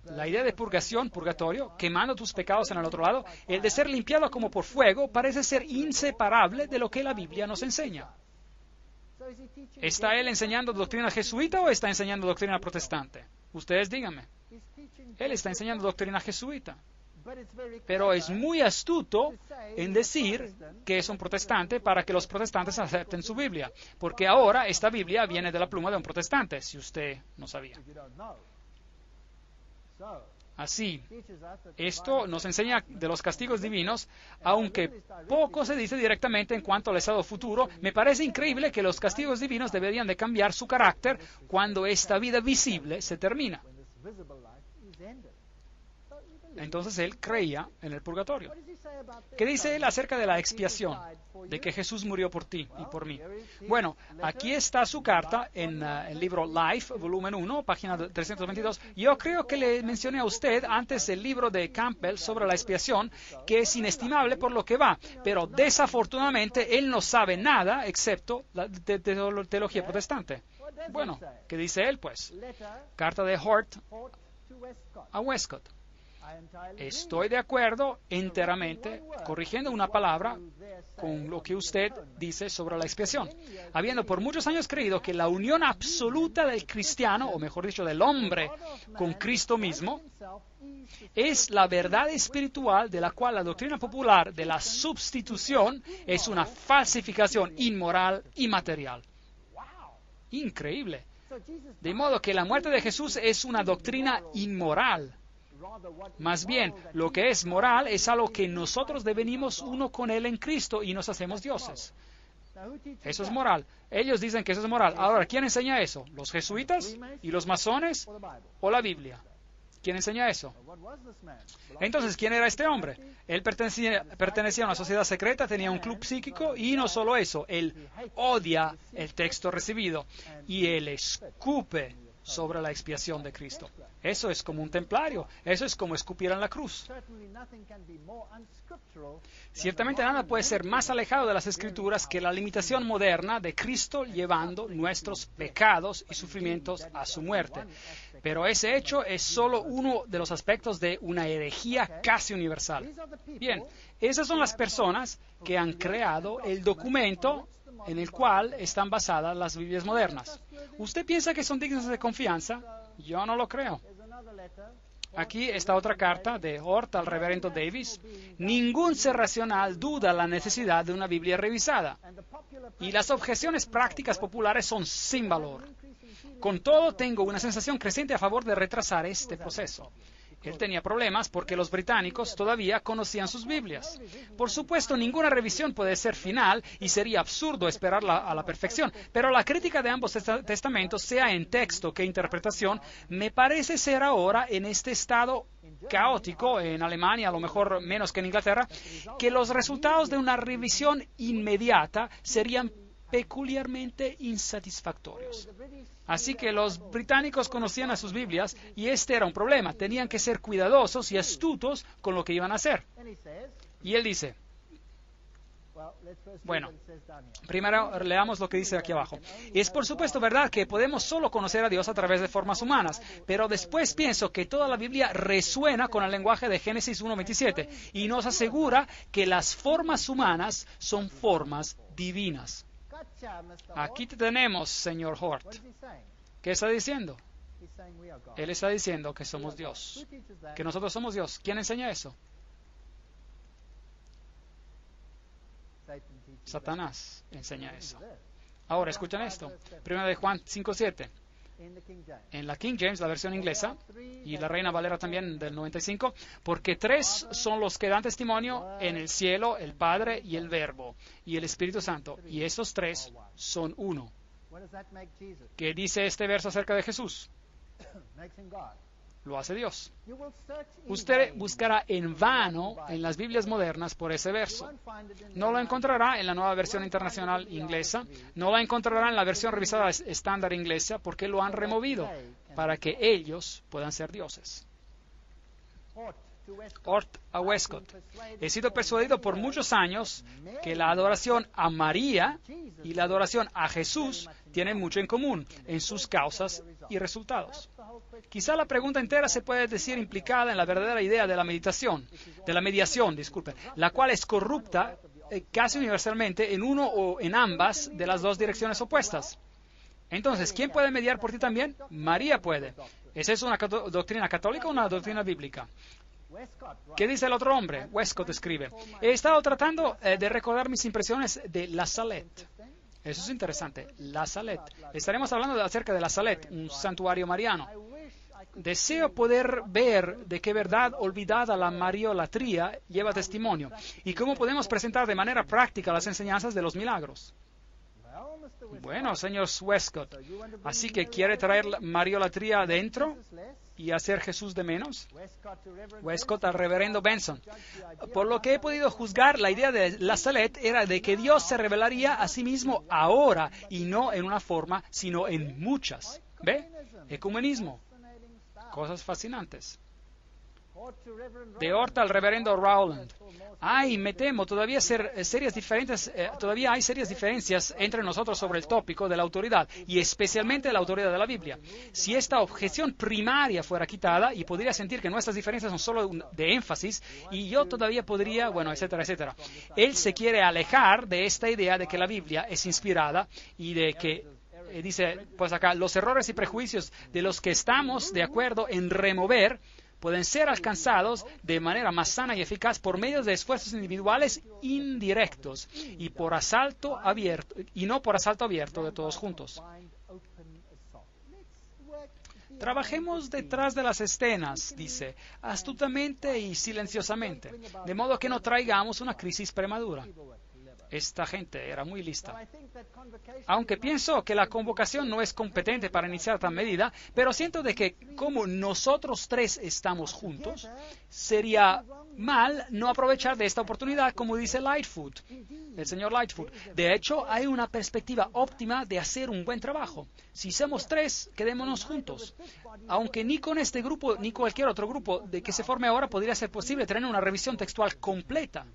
la idea de purgación, purgatorio, quemando tus pecados en el otro lado, el de ser limpiado como por fuego, parece ser inseparable de lo que la Biblia nos enseña. ¿Está él enseñando doctrina jesuita o está enseñando doctrina protestante? Ustedes díganme. Él está enseñando doctrina jesuita. Pero es muy astuto en decir que es un protestante para que los protestantes acepten su Biblia. Porque ahora esta Biblia viene de la pluma de un protestante, si usted no sabía. Así, esto nos enseña de los castigos divinos, aunque poco se dice directamente en cuanto al estado futuro. Me parece increíble que los castigos divinos deberían de cambiar su carácter cuando esta vida visible se termina. Entonces él creía en el purgatorio. ¿Qué dice él acerca de la expiación? De que Jesús murió por ti y por mí. Bueno, aquí está su carta en el libro Life, volumen 1, página 322. Yo creo que le mencioné a usted antes el libro de Campbell sobre la expiación, que es inestimable por lo que va, pero desafortunadamente él no sabe nada excepto de teología protestante. Bueno, ¿qué dice él pues? Carta de Hort a Westcott. Estoy de acuerdo enteramente, corrigiendo una palabra, con lo que usted dice sobre la expiación. Habiendo por muchos años creído que la unión absoluta del cristiano, o mejor dicho, del hombre, con Cristo mismo, es la verdad espiritual de la cual la doctrina popular de la substitución es una falsificación inmoral y material. Increíble. De modo que la muerte de Jesús es una doctrina inmoral. Más bien, lo que es moral es algo que nosotros devenimos uno con Él en Cristo y nos hacemos dioses. Eso es moral. Ellos dicen que eso es moral. Ahora, ¿quién enseña eso? ¿Los jesuitas y los masones o la Biblia? ¿Quién enseña eso? Entonces, ¿quién era este hombre? Él pertenecía a una sociedad secreta, tenía un club psíquico y no solo eso, él odia el texto recibido y él escupe sobre la expiación de Cristo. Eso es como un templario, eso es como escupir en la cruz. Ciertamente nada puede ser más alejado de las Escrituras que la limitación moderna de Cristo llevando nuestros pecados y sufrimientos a su muerte. Pero ese hecho es solo uno de los aspectos de una herejía casi universal. Bien, esas son las personas que han creado el documento en el cual están basadas las Biblias modernas. ¿Usted piensa que son dignas de confianza? Yo no lo creo. Aquí está otra carta de Hort al reverendo Davis. Ningún ser racional duda la necesidad de una Biblia revisada. Y las objeciones prácticas populares son sin valor. Con todo, tengo una sensación creciente a favor de retrasar este proceso. Él tenía problemas porque los británicos todavía conocían sus Biblias. Por supuesto, ninguna revisión puede ser final y sería absurdo esperarla a la perfección, pero la crítica de ambos testamentos, sea en texto que interpretación, me parece ser ahora en este estado caótico, en Alemania, a lo mejor menos que en Inglaterra, que los resultados de una revisión inmediata serían peculiarmente insatisfactorios. Así que los británicos conocían a sus Biblias y este era un problema. Tenían que ser cuidadosos y astutos con lo que iban a hacer. Y él dice, bueno, primero leamos lo que dice aquí abajo. Es por supuesto verdad que podemos solo conocer a Dios a través de formas humanas, pero después pienso que toda la Biblia resuena con el lenguaje de Génesis 1:27 y nos asegura que las formas humanas son formas divinas. Aquí te tenemos, señor Hort. ¿Qué está diciendo? Él está diciendo que somos Dios, que nosotros somos Dios. ¿Quién enseña eso? Satanás enseña eso. Ahora, escuchen esto. 1 de Juan 5:7. En la King James, la versión inglesa, y la Reina Valera también del 95, porque tres son los que dan testimonio en el cielo, el Padre y el Verbo, y el Espíritu Santo, y esos tres son uno. ¿Qué dice este verso acerca de Jesús? Lo hace Dios. Usted buscará en vano en las Biblias modernas por ese verso. No lo encontrará en la Nueva Versión Internacional Inglesa, no lo encontrará en la versión revisada estándar inglesa, porque lo han removido para que ellos puedan ser dioses. a Westcott. He sido persuadido por muchos años que la adoración a María y la adoración a Jesús tienen mucho en común en sus causas y resultados. Quizá la pregunta entera se puede decir implicada en la verdadera idea de la mediación, la cual es corrupta casi universalmente en uno o en ambas de las dos direcciones opuestas. Entonces, ¿quién puede mediar por ti también? María puede. ¿Es eso una doctrina católica o una doctrina bíblica? ¿Qué dice el otro hombre? Westcott escribe: he estado tratando de recordar mis impresiones de La Salette. Eso es interesante. La Salette. Estaremos hablando acerca de La Salette, un santuario mariano. Deseo poder ver de qué verdad olvidada la mariolatría lleva testimonio y cómo podemos presentar de manera práctica las enseñanzas de los milagros. Bueno, señor Westcott, ¿así que quiere traer la mariolatría adentro y hacer Jesús de menos? Westcott al reverendo Benson: por lo que he podido juzgar, la idea de La Salette era de que Dios se revelaría a sí mismo ahora y no en una forma, sino en muchas. ¿Ve? Ecumenismo. Cosas fascinantes. De Horta al reverendo Rowland: ay, me temo, todavía hay serias diferencias entre nosotros sobre el tópico de la autoridad, y especialmente la autoridad de la Biblia. Si esta objeción primaria fuera quitada, y podría sentir que nuestras diferencias son solo de énfasis, y yo todavía podría, bueno, etcétera, etcétera. Él se quiere alejar de esta idea de que la Biblia es inspirada y de que dice, pues acá, los errores y prejuicios de los que estamos de acuerdo en remover pueden ser alcanzados de manera más sana y eficaz por medio de esfuerzos individuales indirectos y no por asalto abierto de todos juntos. Trabajemos detrás de las escenas, dice, astutamente y silenciosamente, de modo que no traigamos una crisis prematura. Esta gente era muy lista. Aunque pienso que la convocación no es competente para iniciar tal medida, pero siento de que como nosotros tres estamos juntos, sería mal no aprovechar de esta oportunidad, como dice Lightfoot, el señor Lightfoot. De hecho, hay una perspectiva óptima de hacer un buen trabajo. Si somos tres, quedémonos juntos. Aunque ni con este grupo ni cualquier otro grupo de que se forme ahora podría ser posible tener una revisión textual completa.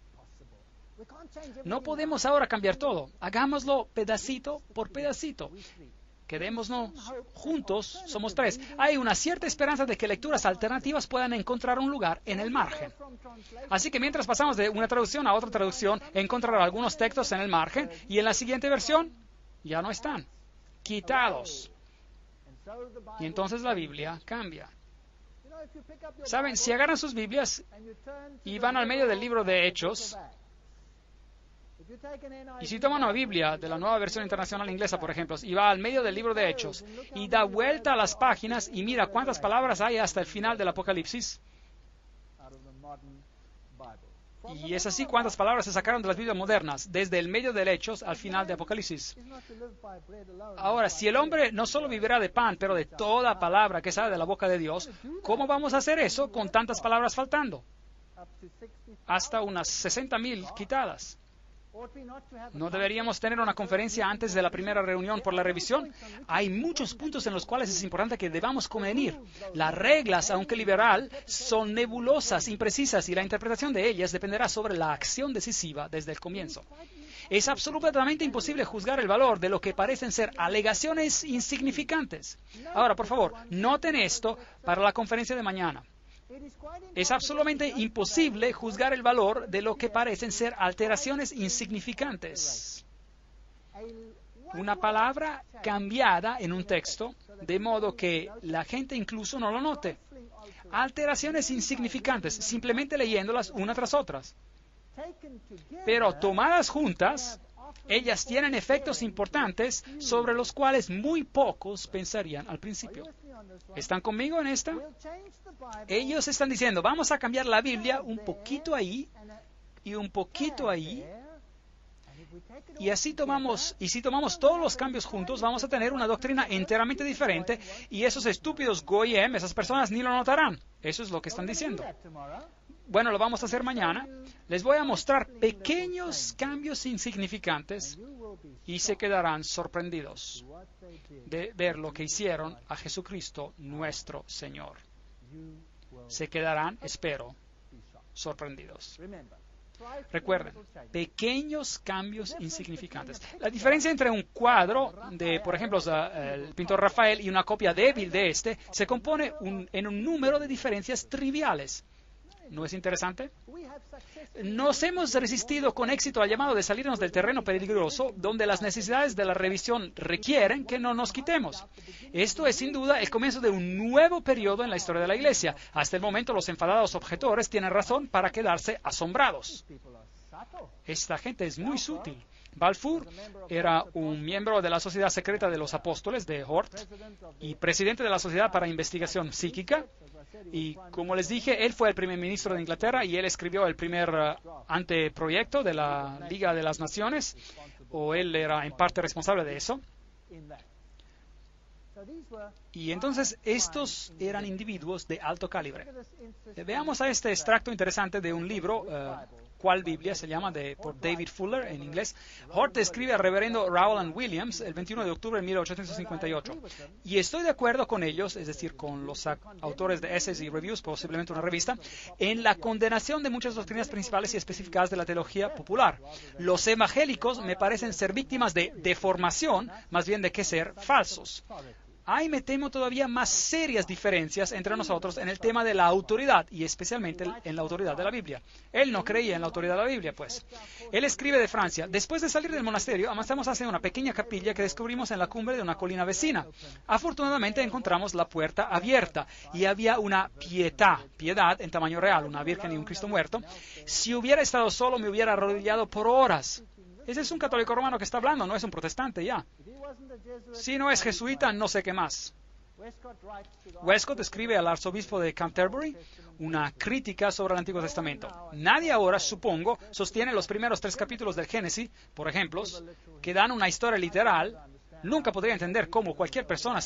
No podemos ahora cambiar todo. Hagámoslo pedacito por pedacito. Quedémonos juntos, somos tres. Hay una cierta esperanza de que lecturas alternativas puedan encontrar un lugar en el margen. Así que mientras pasamos de una traducción a otra traducción, encontrará algunos textos en el margen y en la siguiente versión ya no están. Quitados. Y entonces la Biblia cambia. ¿Saben? Si agarran sus Biblias y van al medio del libro de Hechos, y si toma una Biblia de la Nueva Versión Internacional Inglesa, por ejemplo, y va al medio del libro de Hechos y da vuelta a las páginas y mira cuántas palabras hay hasta el final del Apocalipsis, y es así cuántas palabras se sacaron de las Biblias modernas, desde el medio del Hechos al final de Apocalipsis. Ahora, si el hombre no solo vivirá de pan, pero de toda palabra que sale de la boca de Dios, ¿cómo vamos a hacer eso con tantas palabras faltando? Hasta unas 60,000 quitadas. ¿No deberíamos tener una conferencia antes de la primera reunión por la revisión? Hay muchos puntos en los cuales es importante que debamos convenir. Las reglas, aunque liberal, son nebulosas, imprecisas, y la interpretación de ellas dependerá sobre la acción decisiva desde el comienzo. Es absolutamente imposible juzgar el valor de lo que parecen ser alegaciones insignificantes. Ahora, por favor, noten esto para la conferencia de mañana. Es absolutamente imposible juzgar el valor de lo que parecen ser alteraciones insignificantes. Una palabra cambiada en un texto, de modo que la gente incluso no lo note. Alteraciones insignificantes, simplemente leyéndolas una tras otras. Pero tomadas juntas, ellas tienen efectos importantes sobre los cuales muy pocos pensarían al principio. ¿Están conmigo en esta? Ellos están diciendo, vamos a cambiar la Biblia un poquito ahí y un poquito ahí. Y si tomamos todos los cambios juntos, vamos a tener una doctrina enteramente diferente, y esos estúpidos Goyim, esas personas ni lo notarán. Eso es lo que están diciendo. Bueno, lo vamos a hacer mañana. Les voy a mostrar pequeños cambios insignificantes y se quedarán sorprendidos de ver lo que hicieron a Jesucristo nuestro Señor. Se quedarán, espero, sorprendidos. Recuerden, pequeños cambios insignificantes. La diferencia entre un cuadro de, por ejemplo, el pintor Rafael y una copia débil de este se compone en un número de diferencias triviales. ¿No es interesante? Nos hemos resistido con éxito al llamado de salirnos del terreno peligroso donde las necesidades de la revisión requieren que no nos quitemos. Esto es sin duda el comienzo de un nuevo periodo en la historia de la Iglesia. Hasta el momento los enfadados objetores tienen razón para quedarse asombrados. Esta gente es muy sutil. Balfour era un miembro de la Sociedad Secreta de los Apóstoles de Hort y presidente de la Sociedad para Investigación Psíquica. Y como les dije, él fue el primer ministro de Inglaterra y él escribió el primer anteproyecto de la Liga de las Naciones, o él era en parte responsable de eso. Y entonces estos eran individuos de alto calibre. Veamos a este extracto interesante de un libro, ¿Cuál Biblia? Se llama, por David Fuller en inglés. Hort escribe al reverendo Rowland Williams el 21 de octubre de 1858. Y estoy de acuerdo con ellos, es decir, con los autores de Essays y Reviews, posiblemente una revista, en la condenación de muchas doctrinas principales y especificadas de la teología popular. Los evangélicos me parecen ser víctimas de deformación, más bien de que ser falsos. Hay, me temo, todavía más serias diferencias entre nosotros en el tema de la autoridad, y especialmente en la autoridad de la Biblia. Él no creía en la autoridad de la Biblia, pues. Él escribe de Francia: después de salir del monasterio, avanzamos hacia una pequeña capilla que descubrimos en la cumbre de una colina vecina. Afortunadamente encontramos la puerta abierta, y había una piedad en tamaño real, una virgen y un Cristo muerto. Si hubiera estado solo, me hubiera arrodillado por horas. Ese es un católico romano que está hablando, no es un protestante ya. Si no es jesuita, no sé qué más. Westcott escribe al arzobispo de Canterbury una crítica sobre el Antiguo Testamento. Nadie ahora, supongo, sostiene los primeros 3 capítulos del Génesis, por ejemplo, que dan una historia literal. Nunca podría entender cómo cualquier persona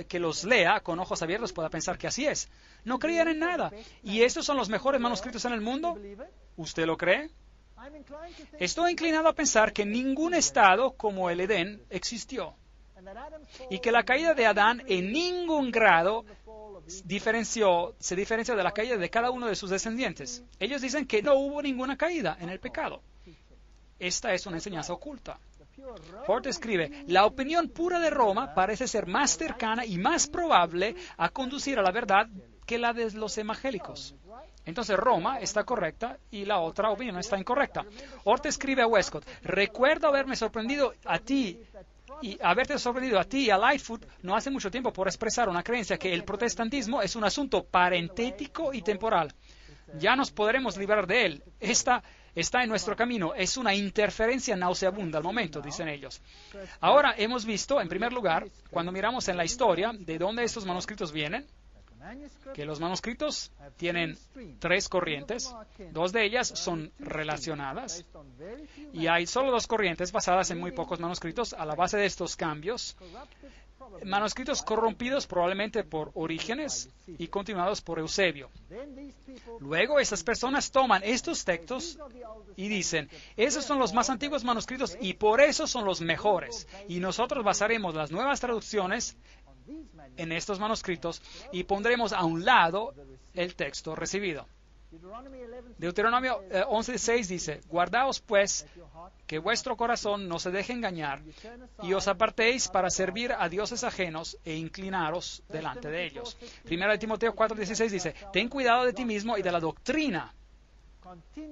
que los lea con ojos abiertos pueda pensar que así es. No creían en nada. ¿Y estos son los mejores manuscritos en el mundo? ¿Usted lo cree? Estoy inclinado a pensar que ningún estado como el Edén existió y que la caída de Adán en ningún grado se diferenció de la caída de cada uno de sus descendientes. Ellos dicen que no hubo ninguna caída en el pecado. Esta es una enseñanza oculta. Hort escribe: la opinión pura de Roma parece ser más cercana y más probable a conducir a la verdad que la de los evangélicos. Entonces Roma está correcta y la otra opinión está incorrecta. Hort escribe a Westcott: recuerdo haberme sorprendido a ti y haberte sorprendido a ti y a Lightfoot no hace mucho tiempo por expresar una creencia que el protestantismo es un asunto parentético y temporal. Ya nos podremos librar de él. Está en nuestro camino. Es una interferencia nauseabunda al momento, dicen ellos. Ahora hemos visto, en primer lugar, cuando miramos en la historia de dónde estos manuscritos vienen, que los manuscritos tienen 3 corrientes, 2 de ellas son relacionadas, y hay solo 2 corrientes basadas en muy pocos manuscritos. A la base de estos cambios, manuscritos corrompidos probablemente por Orígenes y continuados por Eusebio. Luego, estas personas toman estos textos y dicen: esos son los más antiguos manuscritos y por eso son los mejores, y nosotros basaremos las nuevas traducciones en estos manuscritos y pondremos a un lado el texto recibido. Deuteronomio 11:6 dice: guardaos pues que vuestro corazón no se deje engañar y os apartéis para servir a dioses ajenos e inclinaros delante de ellos. Primera de Timoteo 4:16 dice: ten cuidado de ti mismo y de la doctrina.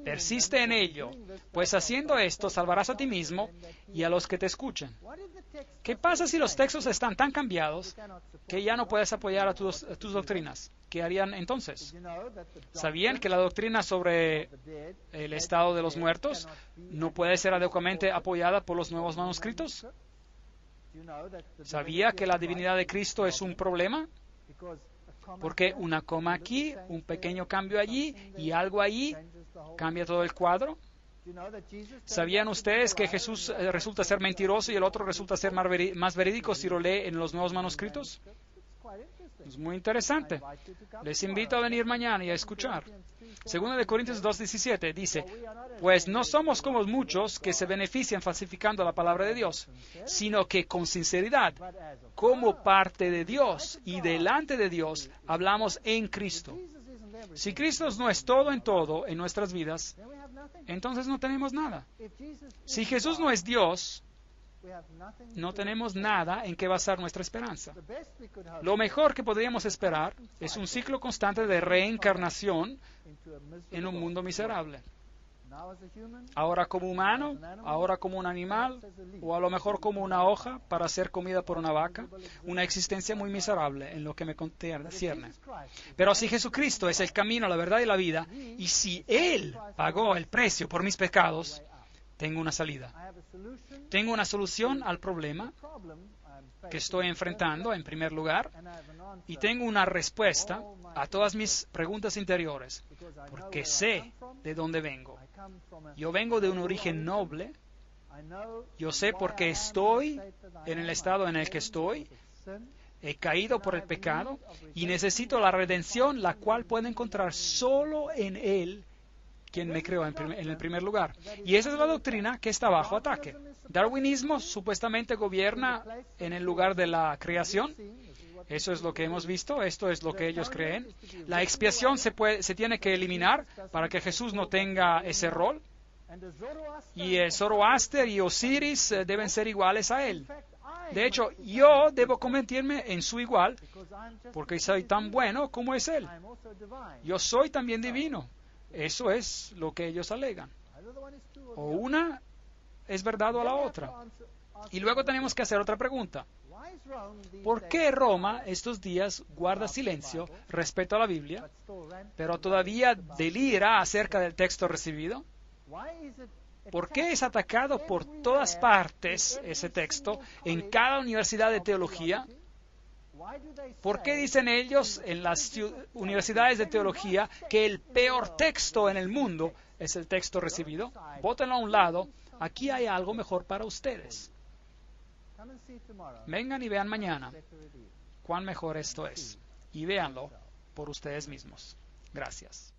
Persiste en ello, pues haciendo esto salvarás a ti mismo y a los que te escuchen. ¿Qué pasa si los textos están tan cambiados que ya no puedes apoyar a tus doctrinas? ¿Qué harían entonces? ¿Sabían que la doctrina sobre el estado de los muertos no puede ser adecuadamente apoyada por los nuevos manuscritos? ¿Sabía que la divinidad de Cristo es un problema? Porque una coma aquí, un pequeño cambio allí y algo allí cambia todo el cuadro. ¿Sabían ustedes que Jesús resulta ser mentiroso y el otro resulta ser más verídico si lo lee en los nuevos manuscritos? Es muy interesante. Les invito a venir mañana y a escuchar. Segunda de Corintios 2:17 dice: pues no somos como muchos que se benefician falsificando la palabra de Dios, sino que con sinceridad, como parte de Dios y delante de Dios, hablamos en Cristo. Si Cristo no es todo en nuestras vidas, entonces no tenemos nada. Si Jesús no es Dios, no tenemos nada en que basar nuestra esperanza. Lo mejor que podríamos esperar es un ciclo constante de reencarnación en un mundo miserable. Ahora como humano, ahora como un animal, o a lo mejor como una hoja para ser comida por una vaca, una existencia muy miserable en lo que me concierne. Pero si Jesucristo es el camino, la verdad y la vida, y si Él pagó el precio por mis pecados, tengo una salida. Tengo una solución al problema que estoy enfrentando en primer lugar, y tengo una respuesta a todas mis preguntas interiores, porque sé de dónde vengo. Yo vengo de un origen noble. Yo sé por qué estoy en el estado en el que estoy. He caído por el pecado y necesito la redención, la cual puedo encontrar solo en Él, quien me creó en el primer lugar. Y esa es la doctrina que está bajo ataque. Darwinismo supuestamente gobierna en el lugar de la creación. Eso es lo que hemos visto, esto es lo que ellos creen. La expiación se tiene que eliminar para que Jesús no tenga ese rol. Y Zoroaster y Osiris deben ser iguales a él. De hecho, yo debo convertirme en su igual, porque soy tan bueno como es él. Yo soy también divino. Eso es lo que ellos alegan. O una es verdad o la otra. Y luego tenemos que hacer otra pregunta. ¿Por qué Roma estos días guarda silencio respecto a la Biblia, pero todavía delira acerca del texto recibido? ¿Por qué es atacado por todas partes ese texto en cada universidad de teología? ¿Por qué dicen ellos en las universidades de teología que el peor texto en el mundo es el texto recibido? Bótenlo a un lado. Aquí hay algo mejor para ustedes. Vengan y vean mañana cuán mejor esto es. Y véanlo por ustedes mismos. Gracias.